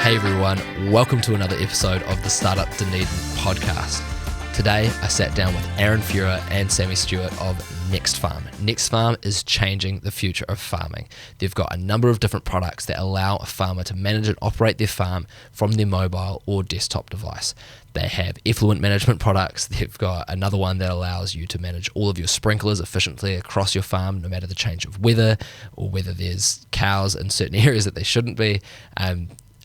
Hey everyone, welcome to another episode of the Startup Dunedin podcast. Today I sat down with Aaron Feuer and Sammy Stewart of Next Farm. Next Farm is changing the future of farming. They've got a number of different products that allow a farmer to manage and operate their farm from their mobile or desktop device. They have effluent management products. They've got another one that allows you to manage all of your sprinklers efficiently across your farm, no matter the change of weather or whether there's cows in certain areas that they shouldn't be.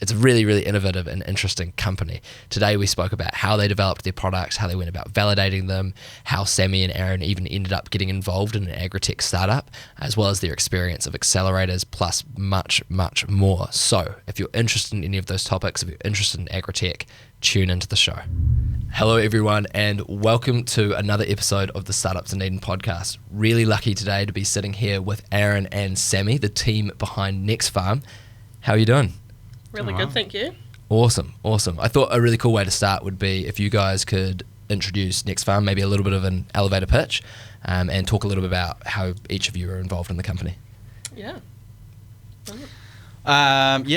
It's a really, really innovative and interesting company. Today we spoke about how they developed their products, how they went about validating them, how Sammy and Aaron even ended up getting involved in an Agrotech startup, as well as their experience of accelerators, plus much, much more. So if you're interested in any of those topics, if you're interested in Agrotech, tune into the show. Hello everyone, and welcome to another episode of the Startup Dunedin podcast. Really lucky today to be sitting here with Aaron and Sammy, the team behind Next Farm. How are you doing? Really good, thank you. Awesome. I thought a really cool way to start would be if you guys could introduce Next Farm, maybe a little bit of an elevator pitch, and talk a little bit about how each of you are involved in the company. Yeah.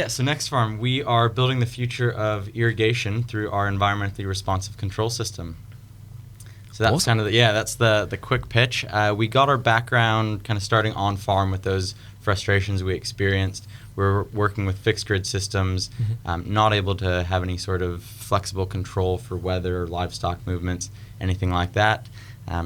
So Next Farm, we are building the future of irrigation through our environmentally responsive control system. So that's awesome. That's the quick pitch. We got our background kind of starting on farm with those frustrations we experienced. We're working with fixed grid systems, not able to have any sort of flexible control for weather or livestock movements, anything like that.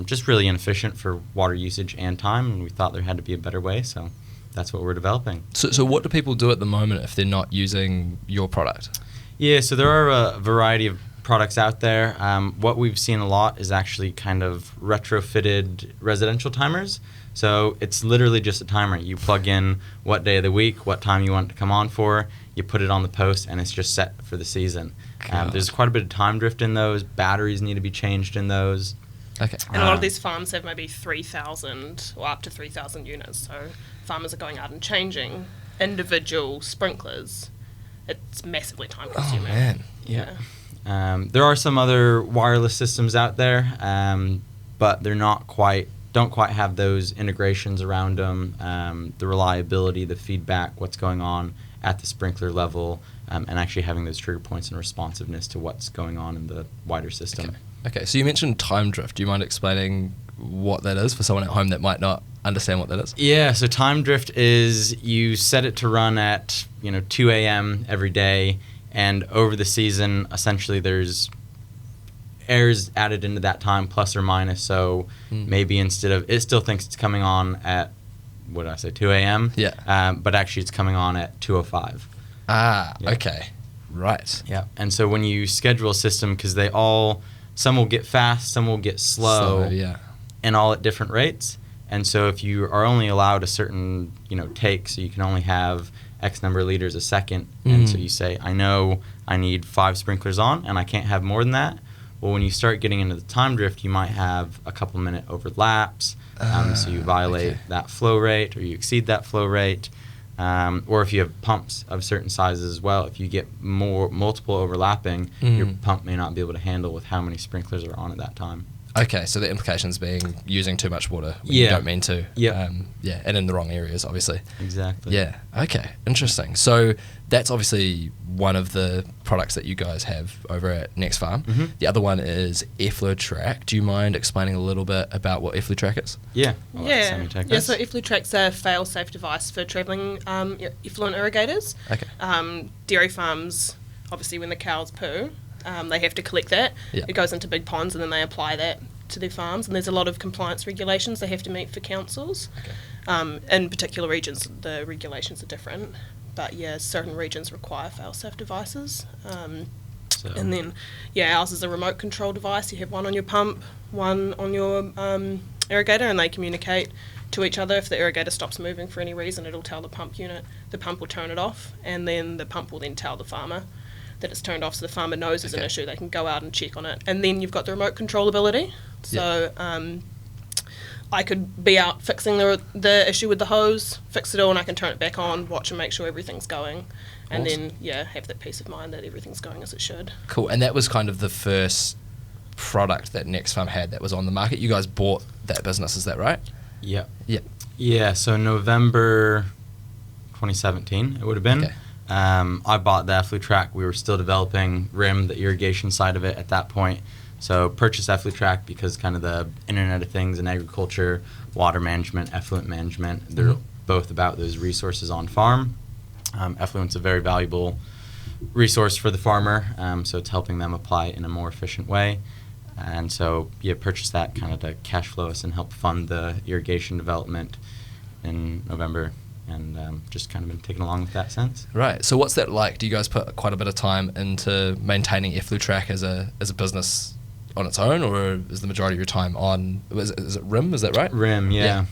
Just really inefficient for water usage and time, and we thought there had to be a better way, so that's what we're developing. So what do people do at the moment if they're not using your product? Yeah, so there are a variety of products out there. What we've seen a lot is actually kind of retrofitted residential timers. So it's literally just a timer. You plug in what day of the week, what time you want it to come on for, you put it on the post, and it's just set for the season. There's quite a bit of time drift in those. Batteries need to be changed in those. Okay. And a lot of these farms have maybe 3,000 or up to 3,000 units. So farmers are going out and changing individual sprinklers. It's massively time consuming. Oh, man. Yeah. There are some other wireless systems out there, but they're don't quite have those integrations around them, the reliability, the feedback, what's going on at the sprinkler level, and actually having those trigger points and responsiveness to what's going on in the wider system. Okay, so you mentioned time drift. Do you mind explaining what that is for someone at home that might not understand what that is? Yeah, so time drift is you set it to run at 2 a.m. every day, and over the season, essentially there's errors added into that time, plus or minus. So maybe instead of, it still thinks it's coming on at, 2 a.m.? Yeah. But actually it's coming on at 2:05. Ah, yeah. Okay. Right. Yeah. And so when you schedule a system, because some will get fast, some will get slow, yeah, and all at different rates. And so if you are only allowed a certain, take, so you can only have X number of liters a second, and so you say, I know I need 5 sprinklers on, and I can't have more than that. Well, when you start getting into the time drift, you might have a couple minute overlaps, so you violate that flow rate, or you exceed that flow rate, or if you have pumps of certain sizes as well, if you get multiple overlapping, your pump may not be able to handle with how many sprinklers are on at that time. Okay, so the implications being using too much water when you don't mean to. Yeah. And in the wrong areas, obviously. Exactly. Yeah, okay, interesting. So that's obviously one of the products that you guys have over at Next Farm. Mm-hmm. The other one is Efflutrack. Do you mind explaining a little bit about what Efflutrack is? Yeah. So Efflutrack's a fail-safe device for travelling effluent irrigators. Okay. Dairy farms, obviously when the cows poo, they have to collect that. Yeah. It goes into big ponds and then they apply that to their farms, and there's a lot of compliance regulations they have to meet for councils. Okay. In particular regions, the regulations are different, but certain regions require fail-safe devices. And then, ours is a remote control device. You have one on your pump, one on your irrigator, and they communicate to each other. If the irrigator stops moving for any reason, it'll tell the pump unit. The pump will turn it off, and then the pump will then tell the farmer that it's turned off, so the farmer knows there's an issue. They can go out and check on it. And then you've got the remote control ability. So I could be out fixing the issue with the hose, fix it all, and I can turn it back on, watch and make sure everything's going. And awesome. Then, have that peace of mind that everything's going as it should. Cool. And that was kind of the first product that Next Farm had that was on the market. You guys bought that business, is that right? Yeah. Yeah. Yeah, so November 2017 it would have been. Okay. I bought the EffluTrack. We were still developing RIM, the irrigation side of it at that point. So purchased EffluTrack because kind of the Internet of Things in agriculture, water management, effluent management, they're both about those resources on farm. Effluent's a very valuable resource for the farmer, so it's helping them apply it in a more efficient way. And so, purchased that kind of to cash flow us and help fund the irrigation development in November, and just kind of been taking along with that since. Right. So what's that like? Do you guys put quite a bit of time into maintaining EffluTrack as a business on its own, or is the majority of your time on, is it RIM, is that right? RIM, yeah.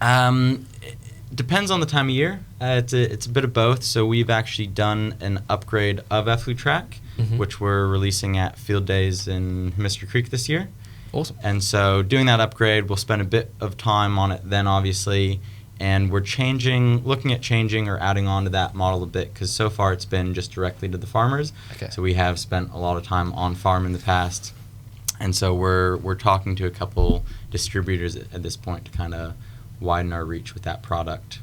It depends on the time of year. It's a bit of both. So we've actually done an upgrade of EffluTrack, which we're releasing at Field Days in Mr. Creek this year. Awesome. And so doing that upgrade, we'll spend a bit of time on it then, obviously, and we're looking at changing or adding on to that model a bit, because so far it's been just directly to the farmers. Okay. So we have spent a lot of time on farm in the past, and so we're talking to a couple distributors at this point to kind of widen our reach with that product,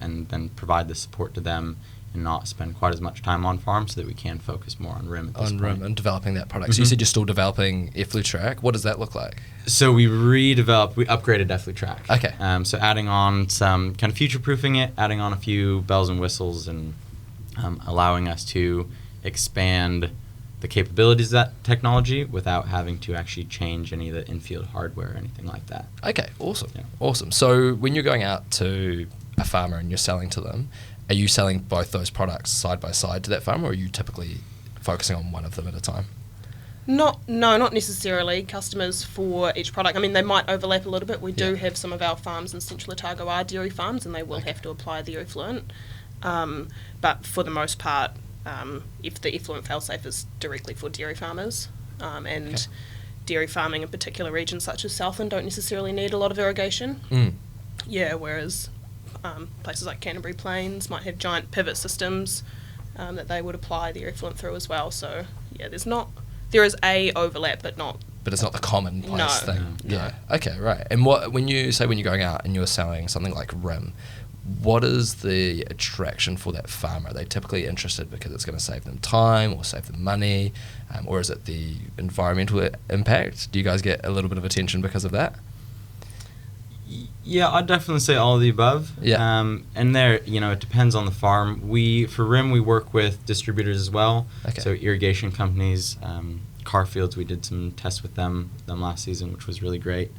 and then provide the support to them and not spend quite as much time on farm, so that we can focus more on RIM at this point. RIM and developing that product. So you said you're still developing EffluTrack. What does that look like? So we upgraded EffluTrack. Okay. So adding on some kind of future-proofing it, adding on a few bells and whistles, and allowing us to expand the capabilities of that technology without having to actually change any of the infield hardware or anything like that. Okay, awesome. Yeah. Awesome. So when you're going out to a farmer and you're selling to them, are you selling both those products side by side to that farmer, or are you typically focusing on one of them at a time? Not necessarily. Customers for each product, I mean, they might overlap a little bit. We do have some of our farms in Central Otago are dairy farms, and they will have to apply the effluent. But for the most part, if the effluent failsafe is directly for dairy farmers, and dairy farming in particular regions such as Southland don't necessarily need a lot of irrigation. Yeah, whereas places like Canterbury Plains might have giant pivot systems that they would apply the effluent through as well. So yeah, there is a overlap, but it's not the commonplace thing. No. Yeah. Okay. Right. And when you're going out and you're selling something like RIM, what is the attraction for that farmer? Are they typically interested because it's going to save them time or save them money, or is it the environmental impact? Do you guys get a little bit of attention because of that? Yeah, I'd definitely say all of the above. Yeah. And there, it depends on the farm. For RIM, we work with distributors as well. Okay. So irrigation companies, car fields, we did some tests with them last season, which was really great.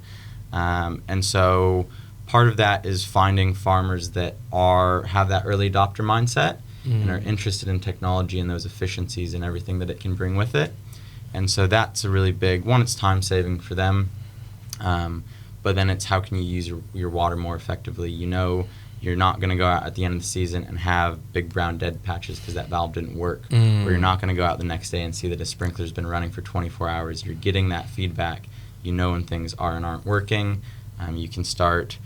And so part of that is finding farmers that have that early adopter mindset and are interested in technology and those efficiencies and everything that it can bring with it. And so that's a really big one. It's time saving for them. But then it's how can you use your water more effectively. You're not going to go out at the end of the season and have big brown dead patches because that valve didn't work. Or you're not going to go out the next day and see that a sprinkler's been running for 24 hours. You're getting that feedback. When things are and aren't working. You can start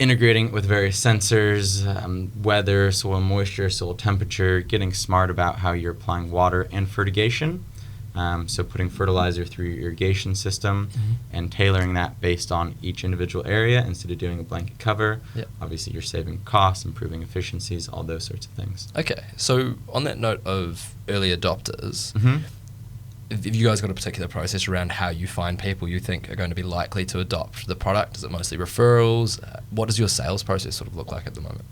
integrating it with various sensors, weather, soil moisture, soil temperature, getting smart about how you're applying water and fertigation. So putting fertilizer through your irrigation system and tailoring that based on each individual area instead of doing a blanket cover. Yep. Obviously, you're saving costs, improving efficiencies, all those sorts of things. Okay, so on that note of early adopters, have you guys got a particular process around how you find people you think are going to be likely to adopt the product? Is it mostly referrals? What does your sales process sort of look like at the moment?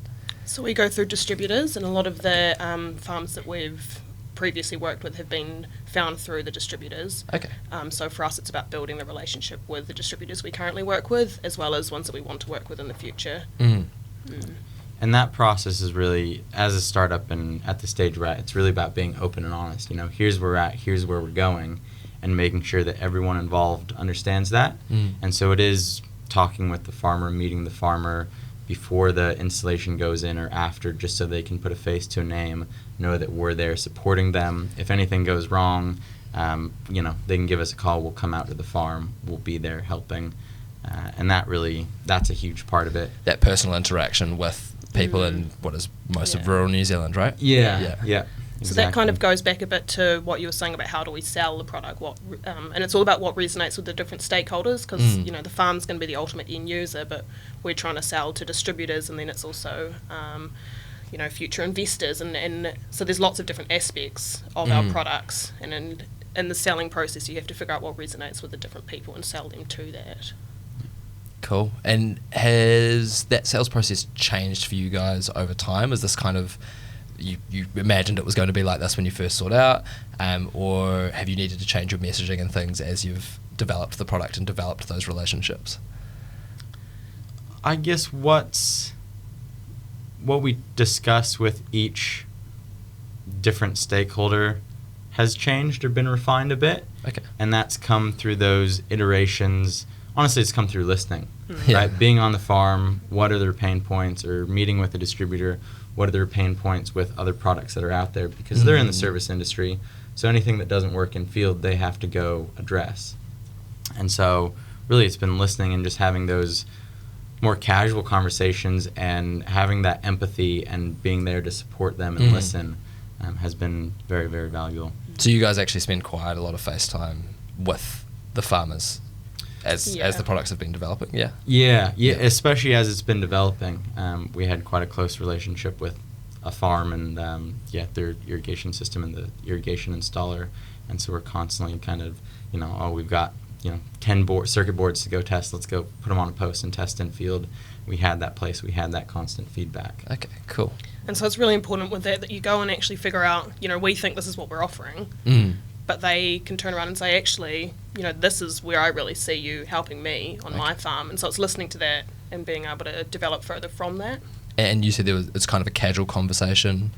So we go through distributors, and a lot of the farms that we've previously worked with have been found through the distributors. Okay. So for us, it's about building the relationship with the distributors we currently work with, as well as ones that we want to work with in the future. And that process is really, as a startup and at the stage we're at, it's really about being open and honest. Here's where we're at, here's where we're going, and making sure that everyone involved understands that. And so it is talking with the farmer, meeting the farmer before the installation goes in or after, just so they can put a face to a name, know that we're there supporting them. If anything goes wrong, they can give us a call. We'll come out to the farm. We'll be there helping. And that's a huge part of it. That personal interaction with people in what is most of rural New Zealand, right? Yeah. So that kind of goes back a bit to what you were saying about how do we sell the product, and it's all about what resonates with the different stakeholders, because the farm's going to be the ultimate end user, but we're trying to sell to distributors, and then it's also future investors, and so there's lots of different aspects of our products, and in the selling process you have to figure out what resonates with the different people and sell them to that. Cool. And has that sales process changed for you guys over time? Is this kind of, you imagined it was going to be like this when you first sought out, or have you needed to change your messaging and things as you've developed the product and developed those relationships? I guess what we discuss with each different stakeholder has changed or been refined a bit. Okay. And that's come through those iterations. Honestly, it's come through listening, Yeah. right? Being on the farm, what are their pain points, or meeting with a distributor, what are their pain points with other products that are out there, because they're in the service industry, so anything that doesn't work in field, they have to go address. And so really it's been listening and just having those more casual conversations and having that empathy and being there to support them and listen has been very, very valuable. So you guys actually spend quite a lot of face time with the farmers as the products have been developing, yeah? Yeah, especially as it's been developing. We had quite a close relationship with a farm and their irrigation system and the irrigation installer, and so we're constantly kind of, we've got 10 circuit boards to go test, let's go put them on a post and test in field. We had that place, we had that constant feedback. Okay, cool. And so it's really important with that you go and actually figure out, we think this is what we're offering, but they can turn around and say, actually, this is where I really see you helping me on my farm. And so it's listening to that and being able to develop further from that. And you said it's kind of a casual conversation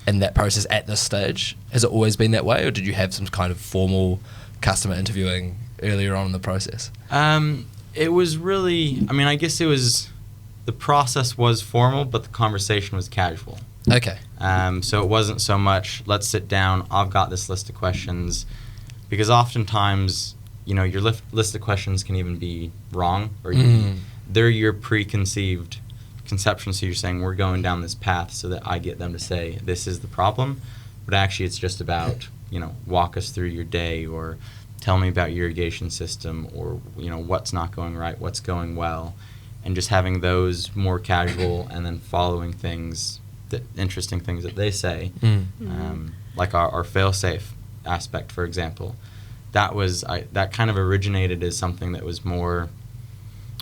in that process at this stage. Has it always been that way, or did you have some kind of formal customer interviewing earlier on in the process? It was really, I guess the process was formal, but the conversation was casual. Okay. So it wasn't so much, let's sit down, I've got this list of questions, because oftentimes, your list of questions can even be wrong, or they're your preconceived conception, so you're saying, we're going down this path so that I get them to say, this is the problem, but actually it's just about, walk us through your day, or tell me about your irrigation system, or, what's not going right, what's going well, and just having those more casual and then following things, the interesting things that they say, like our fail-safe aspect, for example. That kind of originated as something that was more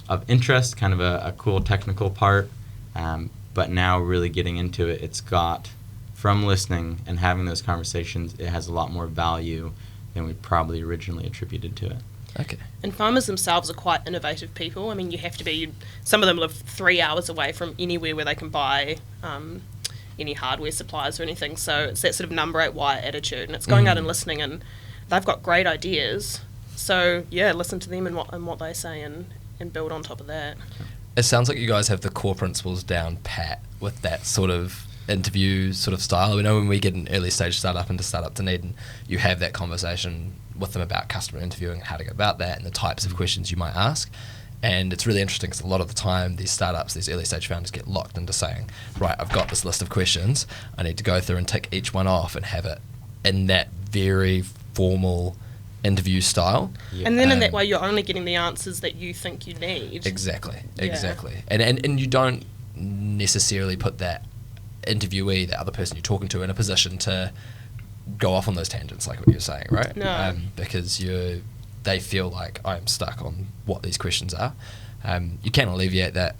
of interest, kind of a cool technical part, but now really getting into it, it's got, from listening and having those conversations, it has a lot more value than we probably originally attributed to it. Okay. And farmers themselves are quite innovative people. You have to be, some of them live 3 hours away from anywhere where they can buy any hardware supplies or anything, so it's that sort of number 8 wire attitude, and it's going out and listening, and they've got great ideas, so listen to them and what they say and build on top of that. It sounds like you guys have the core principles down pat with that sort of interview sort of style. We know when we get an early stage startup into Startup Dunedin, you have that conversation with them about customer interviewing and how to go about that and the types of questions you might ask. And it's really interesting because a lot of the time these startups, these early stage founders get locked into saying, right, I've got this list of questions, I need to go through and tick each one off and have it in that very formal interview style. Yeah. And then in that way you're only getting the answers that you think you need. Exactly. And you don't necessarily put that interviewee, the other person you're talking to, in a position to go off on those tangents like what you're saying, right? No. Because they feel like I'm stuck on what these questions are. You can alleviate that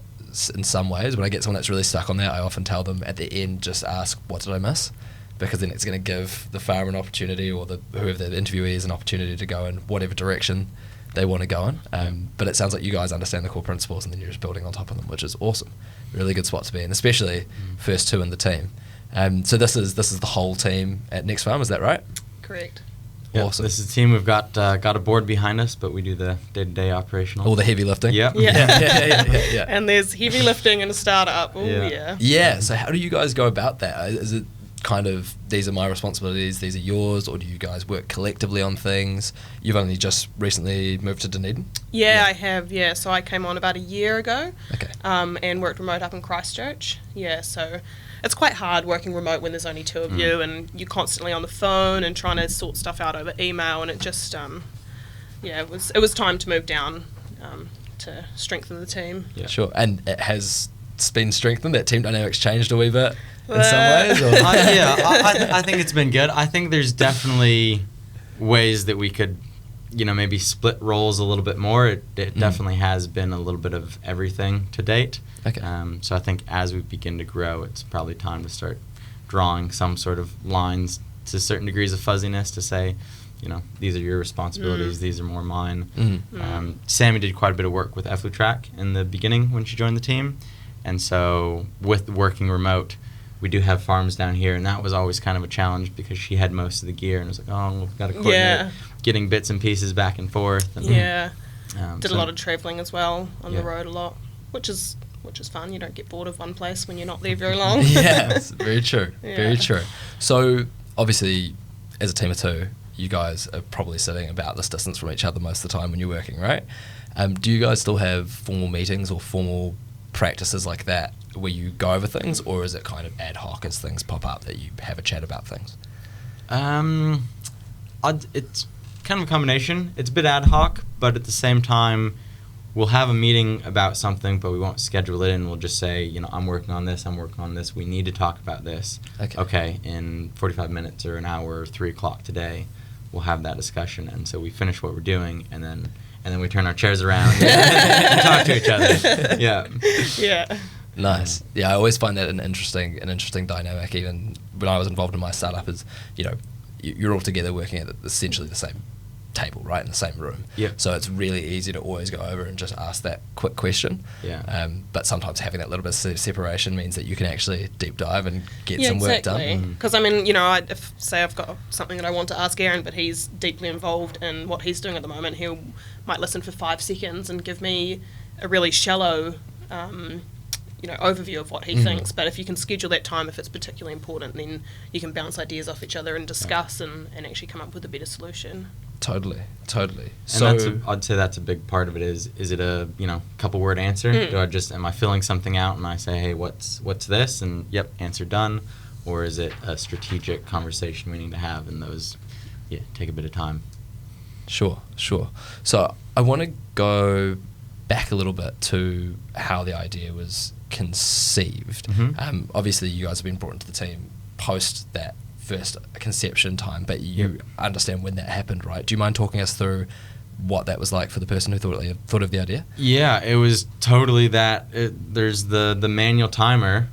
in some ways. When I get someone that's really stuck on that, I often tell them at the end, just ask, what did I miss? Because then it's going to give the farmer an opportunity, or whoever the interviewee is, an opportunity to go in whatever direction they want to go in. But it sounds like you guys understand the core principles and then you're just building on top of them, which is awesome. Really good spot to be in, especially first two in the team. So this is the whole team at Next Farm, is that right? Correct. Yep. Awesome. This is the team. We've got a board behind us, but we do the day-to-day operational. All the heavy lifting? Yep. Yeah. And there's heavy lifting in a startup. Ooh, yeah. So how do you guys go about that? Is it kind of, these are my responsibilities, these are yours, or do you guys work collectively on things? You've only just recently moved to Dunedin? Yeah, I have, so I came on about a year ago. Okay. And worked remote up in Christchurch. So it's quite hard working remote when there's only two of you and you're constantly on the phone and trying to sort stuff out over email, and it just it was time to move down to strengthen the team. Yeah. Sure. And it has it's been strengthened? That team dynamic's changed a wee bit in some ways? Or? I think it's been good. I think there's definitely ways that we could, maybe split roles a little bit more. It definitely has been a little bit of everything to date. Okay. So I think as we begin to grow, it's probably time to start drawing some sort of lines to certain degrees of fuzziness to say, these are your responsibilities, these are more mine. Sammy did quite a bit of work with Eflutrack in the beginning when she joined the team. And so with working remote, we do have farms down here, and that was always kind of a challenge because she had most of the gear, and it was like, we've got to coordinate getting bits and pieces back and forth. And, did a lot of travelling as well on the road a lot, which is fun. You don't get bored of one place when you're not there very long. Yes, very true. Very true. So obviously, as a team of two, you guys are probably sitting about this distance from each other most of the time when you're working, right? Do you guys still have formal meetings or formal practices like that where you go over things, or is it kind of ad hoc as things pop up that you have a chat about things? It's kind of a combination. It's a bit ad hoc, but at the same time, we'll have a meeting about something, but we won't schedule it in. We'll just say, I'm working on this, we need to talk about this. Okay, in 45 minutes or an hour or 3 o'clock today, we'll have that discussion. And so we finish what we're doing, and then we turn our chairs around and talk to each other. Yeah. Nice. Yeah, I always find that an interesting dynamic. Even when I was involved in my startup, is you're all together working at essentially the same table, right, in the same room. Yeah. So it's really easy to always go over and just ask that quick question. Yeah. But sometimes having that little bit of separation means that you can actually deep dive and get some work done. Because if say I've got something that I want to ask Aaron, but he's deeply involved in what he's doing at the moment, he might listen for 5 seconds and give me a really shallow overview of what he thinks. But if you can schedule that time, if it's particularly important, then you can bounce ideas off each other and discuss and actually come up with a better solution. Totally. And I'd say that's a big part of it. Is it a couple word answer? Am I filling something out and I say, hey, what's this? And yep, answer done. Or is it a strategic conversation we need to have, and those take a bit of time? Sure. So I want to go back a little bit to how the idea was conceived. Obviously, you guys have been brought into the team post that first conception time, but you understand when that happened, right? Do you mind talking us through what that was like for the person who thought of the idea? Yeah, it was totally that. There's the manual timer.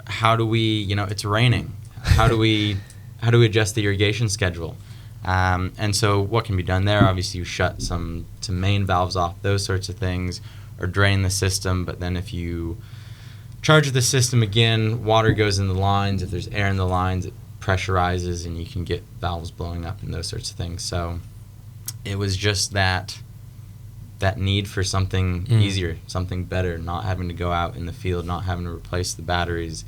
How do we, it's raining. How do we adjust the irrigation schedule? And so what can be done there? Obviously, you shut some main valves off, those sorts of things, or drain the system. But then if you charge the system again, water goes in the lines. If there's air in the lines, it pressurizes, and you can get valves blowing up and those sorts of things. So it was just that need for something easier, something better, not having to go out in the field, not having to replace the batteries,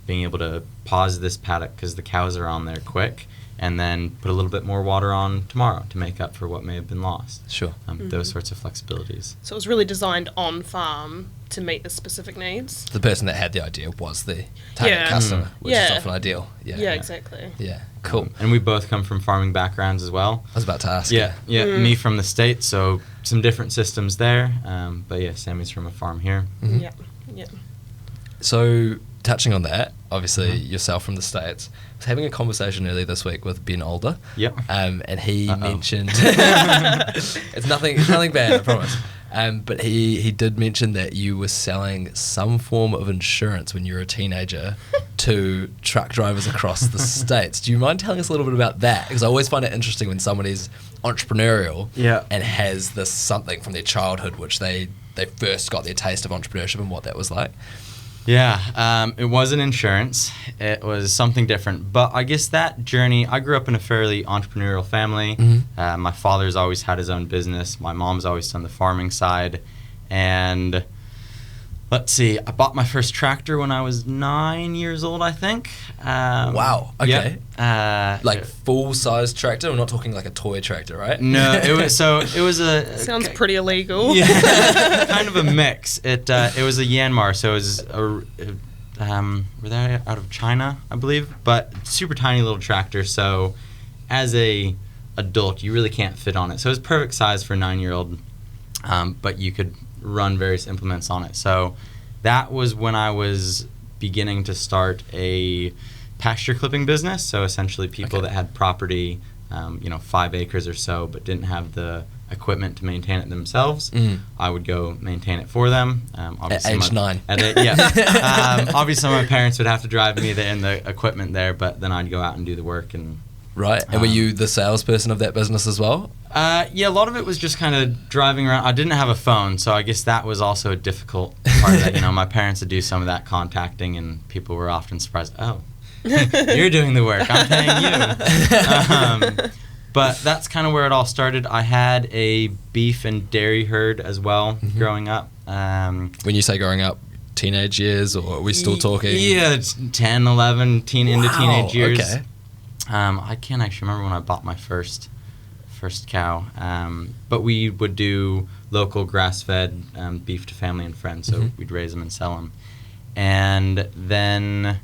being able to pause this paddock because the cows are on there quick, and then put a little bit more water on tomorrow to make up for what may have been lost. Sure. Those sorts of flexibilities. So it was really designed on farm to meet the specific needs. The person that had the idea was the target customer, which is often ideal. Yeah, exactly. Yeah, cool. And we both come from farming backgrounds as well. I was about to ask. Yeah, me from the States, so some different systems there. But yeah, Sammy's from a farm here. Yeah. So touching on that, obviously yourself from the States, I was having a conversation earlier this week with Ben Older. Yep. And he mentioned it's nothing bad, I promise. But he did mention that you were selling some form of insurance when you were a teenager to truck drivers across the States. Do you mind telling us a little bit about that? Because I always find it interesting when somebody's entrepreneurial and has this something from their childhood which they first got their taste of entrepreneurship and what that was like. Yeah, it wasn't insurance. It was something different. But I guess that journey, I grew up in a fairly entrepreneurial family. My father's always had his own business. My mom's always done the farming side. And let's see, I bought my first tractor when I was 9 years old, I think. Wow, okay. Yeah. Like full-size tractor? We're not talking like a toy tractor, right? No, it was a... Sounds pretty illegal. Yeah, kind of a mix. It was a Yanmar, so it was were they out of China, I believe? But super tiny little tractor, so as a adult, you really can't fit on it. So it was perfect size for a 9-year-old, but you could run various implements on it. So that was when I was beginning to start a pasture clipping business. So essentially people that had property, 5 acres or so, but didn't have the equipment to maintain it themselves. I would go maintain it for them. Obviously at age 9. Obviously my parents would have to drive me there and the equipment there, but then I'd go out and do the work. Right. And were you the salesperson of that business as well? A lot of it was just kind of driving around. I didn't have a phone, so I guess that was also a difficult part of that. My parents would do some of that contacting, and people were often surprised, oh, you're doing the work, I'm paying you. But that's kind of where it all started. I had a beef and dairy herd as well growing up. When you say growing up, teenage years, or are we still talking? Yeah, it's 10, 11, into teenage years. Okay. I can't actually remember when I bought my first cow, but we would do local grass-fed beef to family and friends, so we'd raise them and sell them. And then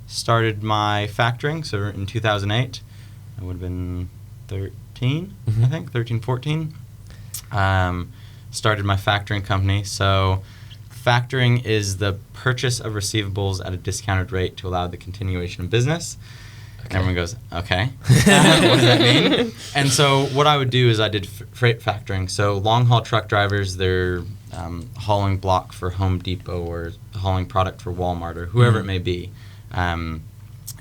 started my factoring. So in 2008, I would have been 13, I think, 13, 14. Started my factoring company. So factoring is the purchase of receivables at a discounted rate to allow the continuation of business. Okay. And everyone goes, okay, what does that mean? And so what I would do is I did freight factoring. So long-haul truck drivers, they're hauling block for Home Depot or hauling product for Walmart or whoever it may be.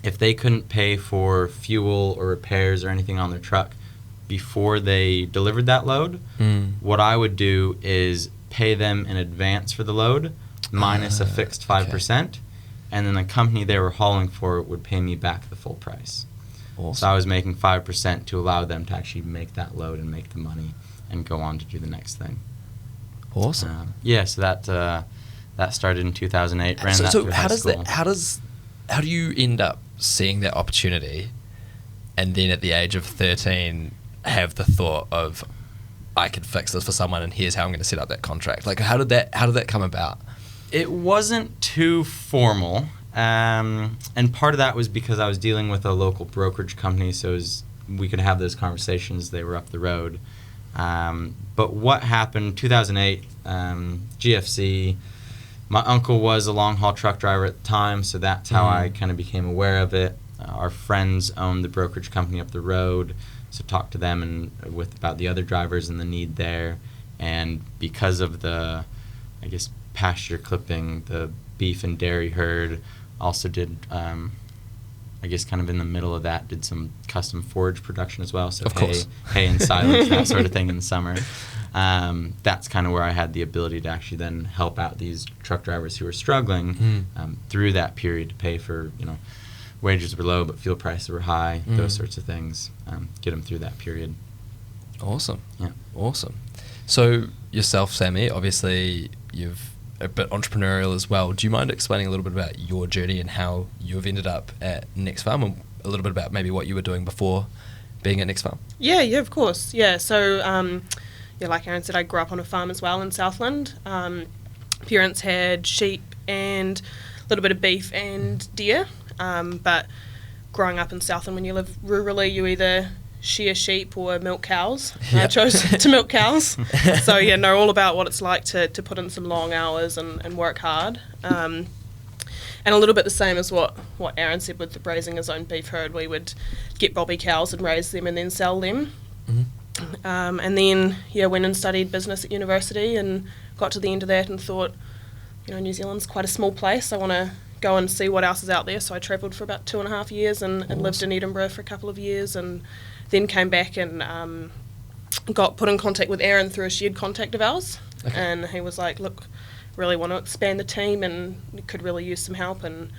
If they couldn't pay for fuel or repairs or anything on their truck before they delivered that load, what I would do is pay them in advance for the load minus a fixed 5%, and then the company they were hauling for would pay me back the full price. Awesome. So I was making 5% to allow them to actually make that load and make the money and go on to do the next thing. Awesome. So that started in 2008. Ran that so through how high does school. How do you end up seeing that opportunity, and then at the age of 13 have the thought of, I could fix this for someone, and here's how I'm going to set up that contract? Like, how did that come about? It wasn't too formal, and part of that was because I was dealing with a local brokerage company, so we could have those conversations. They were up the road. But what happened, 2008, GFC, my uncle was a long-haul truck driver at the time, so that's how I kind of became aware of it. Our friends owned the brokerage company up the road, so talked to them about the other drivers and the need there. And because of the, pasture clipping, the beef and dairy herd, also did, kind of in the middle of that, did some custom forage production as well. So of course. hay and silage, that sort of thing in the summer. That's kind of where I had the ability to actually then help out these truck drivers who were struggling through that period to pay for, wages were low, but fuel prices were high, those sorts of things, get them through that period. Awesome. Yeah. Awesome. So yourself, Sammi, obviously you've a bit entrepreneurial as well. Do you mind explaining a little bit about your journey and how you've ended up at Next Farm, and a little bit about maybe what you were doing before being at Next Farm? Yeah, of course. Yeah, so like Aaron said, I grew up on a farm as well in Southland. Parents had sheep and a little bit of beef and deer. But growing up in Southland, when you live rurally, you either shear sheep or milk cows. Yep. I chose to milk cows. So, know all about what it's like to put in some long hours and work hard. And a little bit the same as what Aaron said with the raising his own beef herd. We would get bobby cows and raise them and then sell them. And then, went and studied business at university and got to the end of that and thought, New Zealand's quite a small place. I want to go and see what else is out there. So I travelled for about 2.5 years and lived in Edinburgh for a couple of years, and then came back and got put in contact with Aaron through a shared contact of ours. Okay. And he was like, look, really want to expand the team and could really use some help. And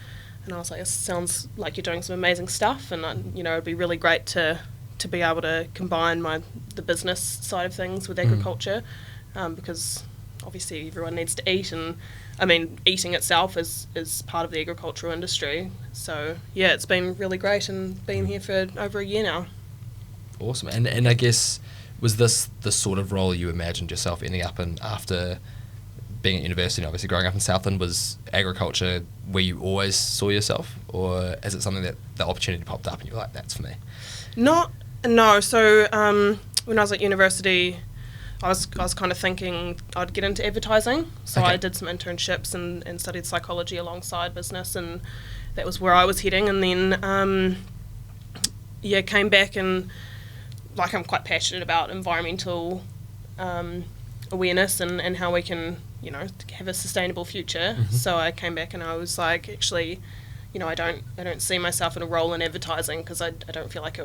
I was like, this sounds like you're doing some amazing stuff, and it'd be really great to be able to combine the business side of things with agriculture, because obviously everyone needs to eat, and eating itself is part of the agricultural industry. So it's been really great and been here for over a year now. Awesome. And I guess, was this the sort of role you imagined yourself ending up in after being at university and obviously growing up in Southland? Was agriculture where you always saw yourself, or is it something that the opportunity popped up and you were like, that's for me? No. So when I was at university, I was kind of thinking I'd get into advertising, so Okay. I did some internships and studied psychology alongside business, and that was where I was heading. And then came back, and like, I'm quite passionate about environmental awareness and how we can, you know, have a sustainable future. Mm-hmm. So I came back and I was like, actually, you know, I don't see myself in a role in advertising, because I don't feel like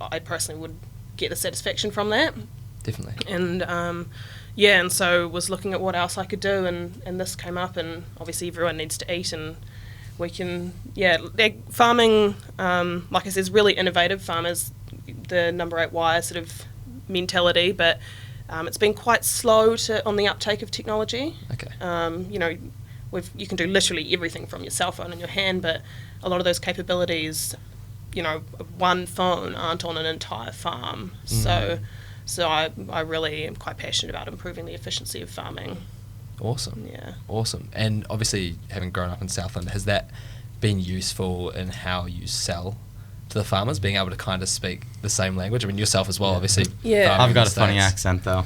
I personally would get the satisfaction from that. Definitely. And and so was looking at what else I could do, and this came up, and obviously everyone needs to eat, and we can, farming, like I said, is really innovative. Farmers, the number 8 wire sort of mentality, but it's been quite slow on the uptake of technology. Okay. You know, you can do literally everything from your cell phone in your hand, but a lot of those capabilities, you know, one phone aren't on an entire farm. So I really am quite passionate about improving the efficiency of farming. Awesome. Yeah. Awesome. And obviously, having grown up in Southland, has that been useful in how you sell to the farmers, being able to kind of speak the same language? I mean, yourself as well, obviously. Yeah. farming I've got in a the funny States. accent though.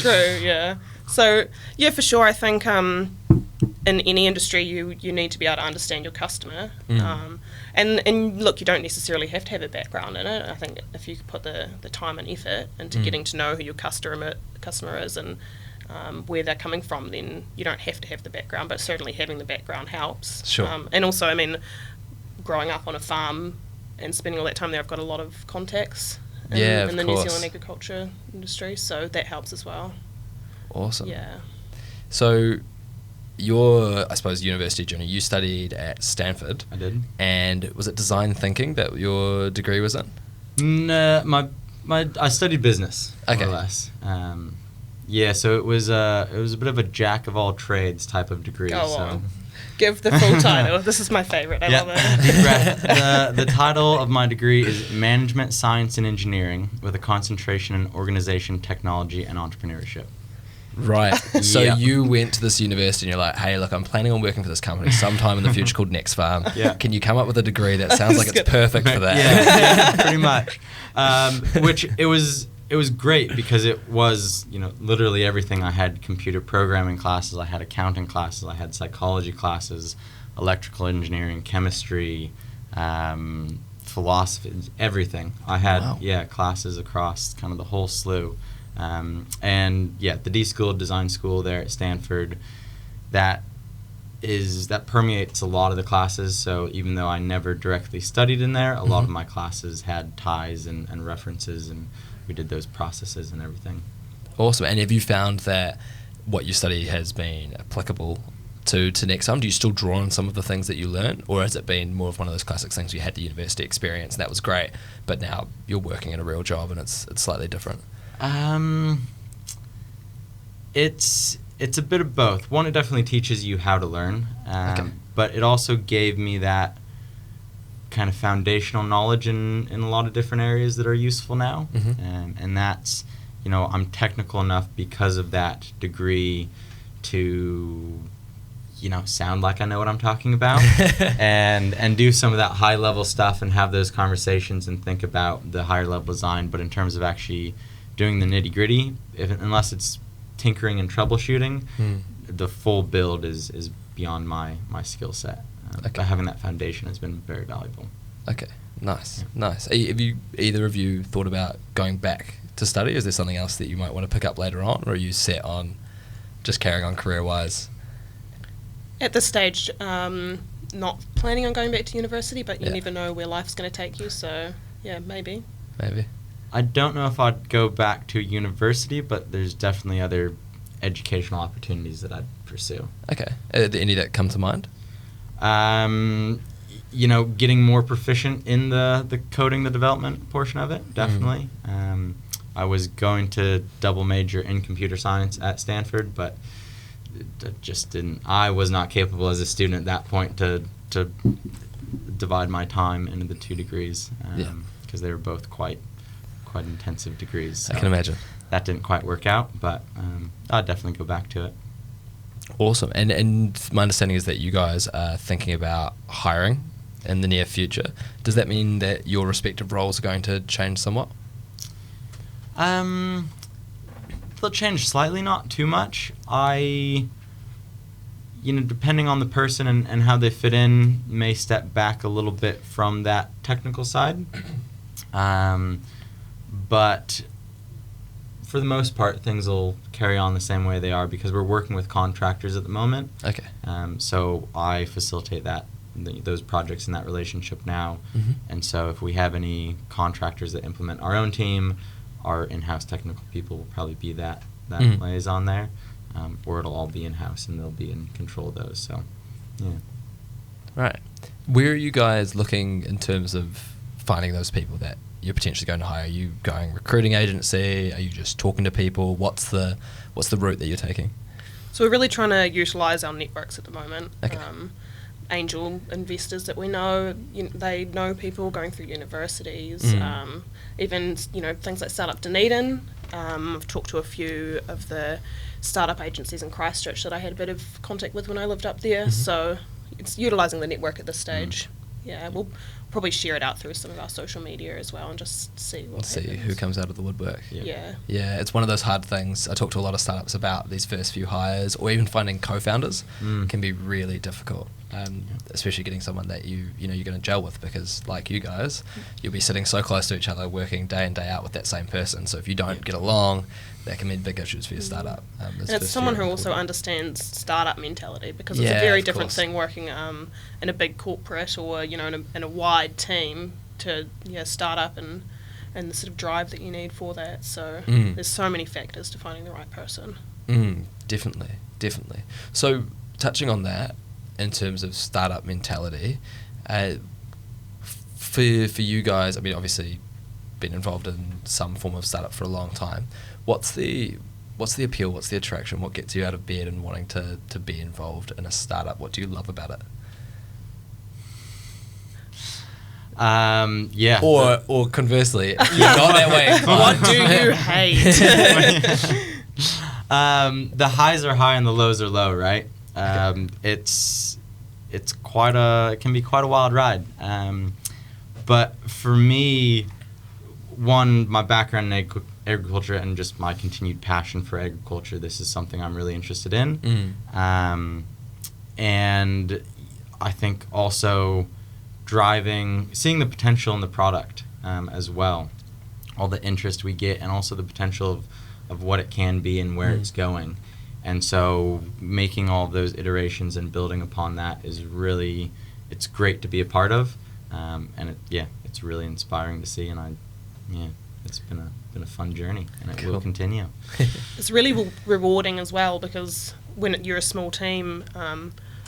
True, yeah. So, yeah, for sure, I think in any industry you need to be able to understand your customer. And look, you don't necessarily have to have a background in it. I think if you put the time and effort into getting to know who your customer is and where they're coming from, then you don't have to have the background, but certainly having the background helps. Sure. And also, I mean, growing up on a farm and spending all that time there, I've got a lot of contacts in the New Zealand agriculture industry, so that helps as well. Awesome. Yeah. So your, I suppose, university journey, you studied at Stanford. I did. And was it design thinking that your degree was in? No, I studied business, Okay. more or less. So it was a bit of a jack of all trades type of degree. Go so. on. Give the full title. This is my favourite. I love it. Deep breath. The title of my degree is Management, Science, and Engineering with a concentration in organization, technology, and entrepreneurship. Right. So Yeah. you went to this university and you're like, hey, look, I'm planning on working for this company sometime in the future called Next Farm. Yeah. Can you come up with a degree that sounds like it's perfect for that? Yeah, pretty much. Which it was great because it was, you know, literally everything. I had computer programming classes, I had accounting classes, I had psychology classes, electrical engineering, chemistry, philosophy, everything. I had, classes across kind of the whole slew. The D School, design school there at Stanford, that permeates a lot of the classes. So even though I never directly studied in there, a lot of my classes had ties and references, and we did those processes and everything. Awesome. And have you found that what you study has been applicable to Next Farm? Do you still draw on some of the things that you learned, or has it been more of one of those classic things you had the university experience and that was great, but now you're working in a real job and it's slightly different? It's a bit of both. One, it definitely teaches you how to learn, but it also gave me that kind of foundational knowledge in a lot of different areas that are useful now. And that's, you know, I'm technical enough because of that degree to, you know, sound like I know what I'm talking about and do some of that high level stuff and have those conversations and think about the higher level design. But in terms of actually doing the nitty gritty, unless it's tinkering and troubleshooting, the full build is beyond my skill set. But having that foundation has been very valuable. Okay, nice. Have you, either of you, thought about going back to study? Is there something else that you might want to pick up later on, or are you set on just carrying on career-wise? At this stage, not planning on going back to university, but you never know where life's going to take you, so yeah, maybe. I don't know if I'd go back to university, but there's definitely other educational opportunities that I'd pursue. Okay. Are there any that come to mind? You know, getting more proficient in the coding, the development portion of it, definitely. I was going to double major in computer science at Stanford, but I was not capable as a student at that point to divide my time into the 2 degrees, because they were both quite intensive degrees. So I can imagine. That didn't quite work out, but I'd definitely go back to it. Awesome. And my understanding is that you guys are thinking about hiring in the near future. Does that mean that your respective roles are going to change somewhat? They'll change slightly, not too much. Depending on the person and how they fit in, may step back a little bit from that technical side. But for the most part, things will carry on the same way they are because we're working with contractors at the moment. Okay. So I facilitate those projects in that relationship now. And so if we have any contractors that implement our own team, our in-house technical people will probably be that liaison there. Or it'll all be in-house and they'll be in control of those. So, yeah. Right. Where are you guys looking in terms of finding those people that you're potentially going to hire? Are you going recruiting agency? Are you just talking to people? What's the route that you're taking? So we're really trying to utilise our networks at the moment. Okay. Angel investors that we know, they know people going through universities, even things like Startup Dunedin. I've talked to a few of the startup agencies in Christchurch that I had a bit of contact with when I lived up there. So it's utilising the network at this stage. Yeah, we'll probably share it out through some of our social media as well and just see what happens. Who comes out of the woodwork. Yeah, it's one of those hard things. I talk to a lot of startups about these first few hires, or even finding co-founders can be really difficult, especially getting someone that you're going to gel with, because like you guys, you'll be sitting so close to each other, working day in, day out with that same person. So if you don't get along, that can mean big issues for your startup. And it's someone who also understands startup mentality, because it's a very different thing working in a big corporate or in a wide team to start up and the sort of drive that you need for that. So there's so many factors to finding the right person. Definitely. So touching on that in terms of startup mentality, for you guys, I mean, obviously been involved in some form of startup for a long time. What's the appeal? What's the attraction? What gets you out of bed and wanting to be involved in a startup? What do you love about it? Or conversely, you're not that way. What do you hate? The highs are high and the lows are low, right? It can be quite a wild ride. But for me, my background in agriculture and just my continued passion for agriculture, this is something I'm really interested in. And I think also seeing the potential in the product as well, all the interest we get, and also the potential of what it can be and where it's going. And so making all of those iterations and building upon that is really, it's great to be a part of. And it's really inspiring to see, and it's been a fun journey, and it will continue. It's really rewarding as well, because when you're a small team,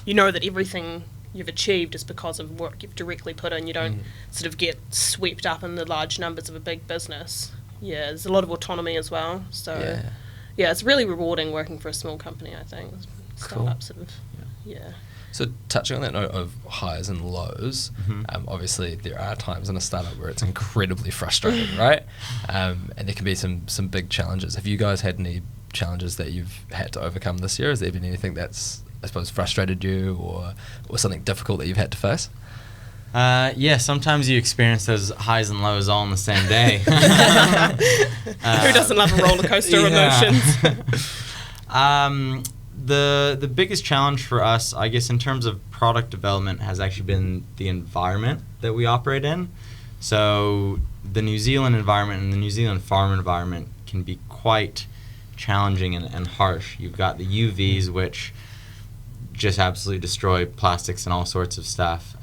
you know that everything you've achieved is because of work you've directly put in. You don't sort of get swept up in the large numbers of a big business. Yeah, there's a lot of autonomy as well. So it's really rewarding working for a small company, I think. Startups sort of, So touching on that note of highs and lows, obviously there are times in a startup where it's incredibly frustrating, right? And there can be some big challenges. Have you guys had any challenges that you've had to overcome this year? Has there been anything that's, I suppose, frustrated you or something difficult that you've had to face? Sometimes you experience those highs and lows all in the same day. Who doesn't love a roller coaster of emotions? The biggest challenge for us, I guess, in terms of product development has actually been the environment that we operate in. So the New Zealand environment and the New Zealand farm environment can be quite challenging and harsh. You've got the UVs, which just absolutely destroy plastics and all sorts of stuff.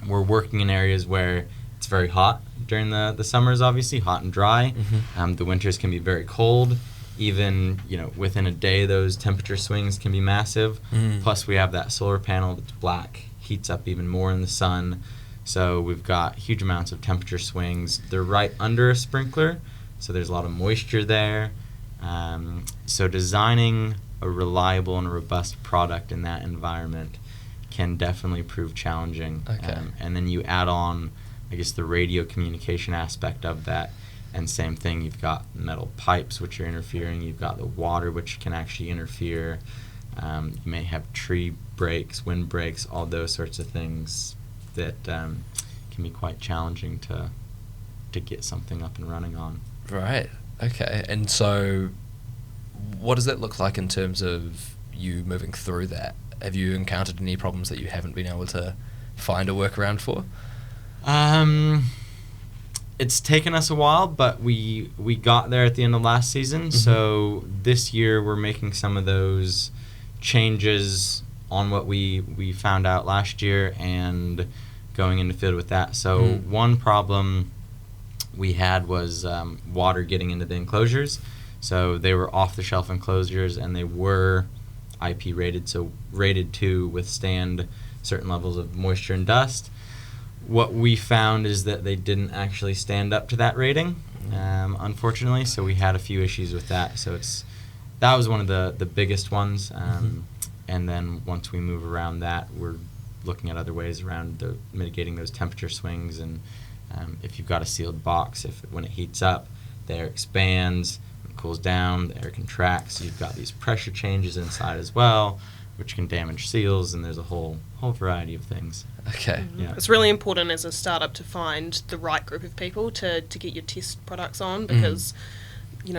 We're working in areas where it's very hot during the summers, obviously, hot and dry. The winters can be very cold. Even, within a day, those temperature swings can be massive. Plus, we have that solar panel that's black, heats up even more in the sun. So we've got huge amounts of temperature swings. They're right under a sprinkler, so there's a lot of moisture there. So designing a reliable and robust product in that environment can definitely prove challenging. Okay. And then you add on, I guess, the radio communication aspect of that. And same thing, you've got metal pipes which are interfering, you've got the water which can actually interfere, you may have tree breaks, wind breaks, all those sorts of things that can be quite challenging to get something up and running on. Right, okay. And so what does that look like in terms of you moving through that? Have you encountered any problems that you haven't been able to find a workaround for? It's taken us a while, but we got there at the end of last season. So this year we're making some of those changes on what we found out last year and going into field with that. So one problem we had was water getting into the enclosures. So they were off-the-shelf enclosures, and they were IP rated, so rated to withstand certain levels of moisture and dust. What we found is that they didn't actually stand up to that rating, unfortunately, so we had a few issues with that. So that was one of the biggest ones, and then once we move around that, we're looking at other ways around mitigating those temperature swings. And if you've got a sealed box, when it heats up, the air expands, when it cools down, the air contracts. You've got these pressure changes inside as well, which can damage seals, and there's a whole variety of things. Okay. Yeah. It's really important as a startup to find the right group of people to get your test products on, because you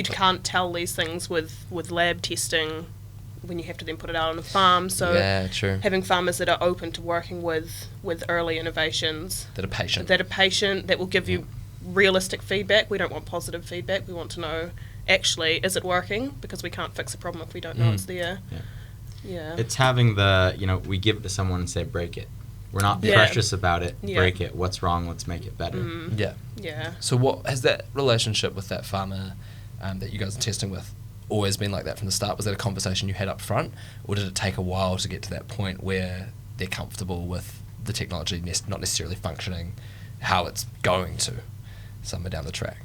can't tell these things with lab testing when you have to then put it out on a farm. So having farmers that are open to working with early innovations, that are patient, that will give you realistic feedback. We don't want positive feedback. We want to know, actually, is it working? Because we can't fix a problem if we don't know it's there. Yeah. It's having we give it to someone and say, break it. We're not precious about it. Break it. What's wrong? Let's make it better. Yeah. So what has that relationship with that farmer that you guys are testing with always been like that from the start? Was that a conversation you had up front, or did it take a while to get to that point where they're comfortable with the technology not necessarily functioning how it's going to somewhere down the track?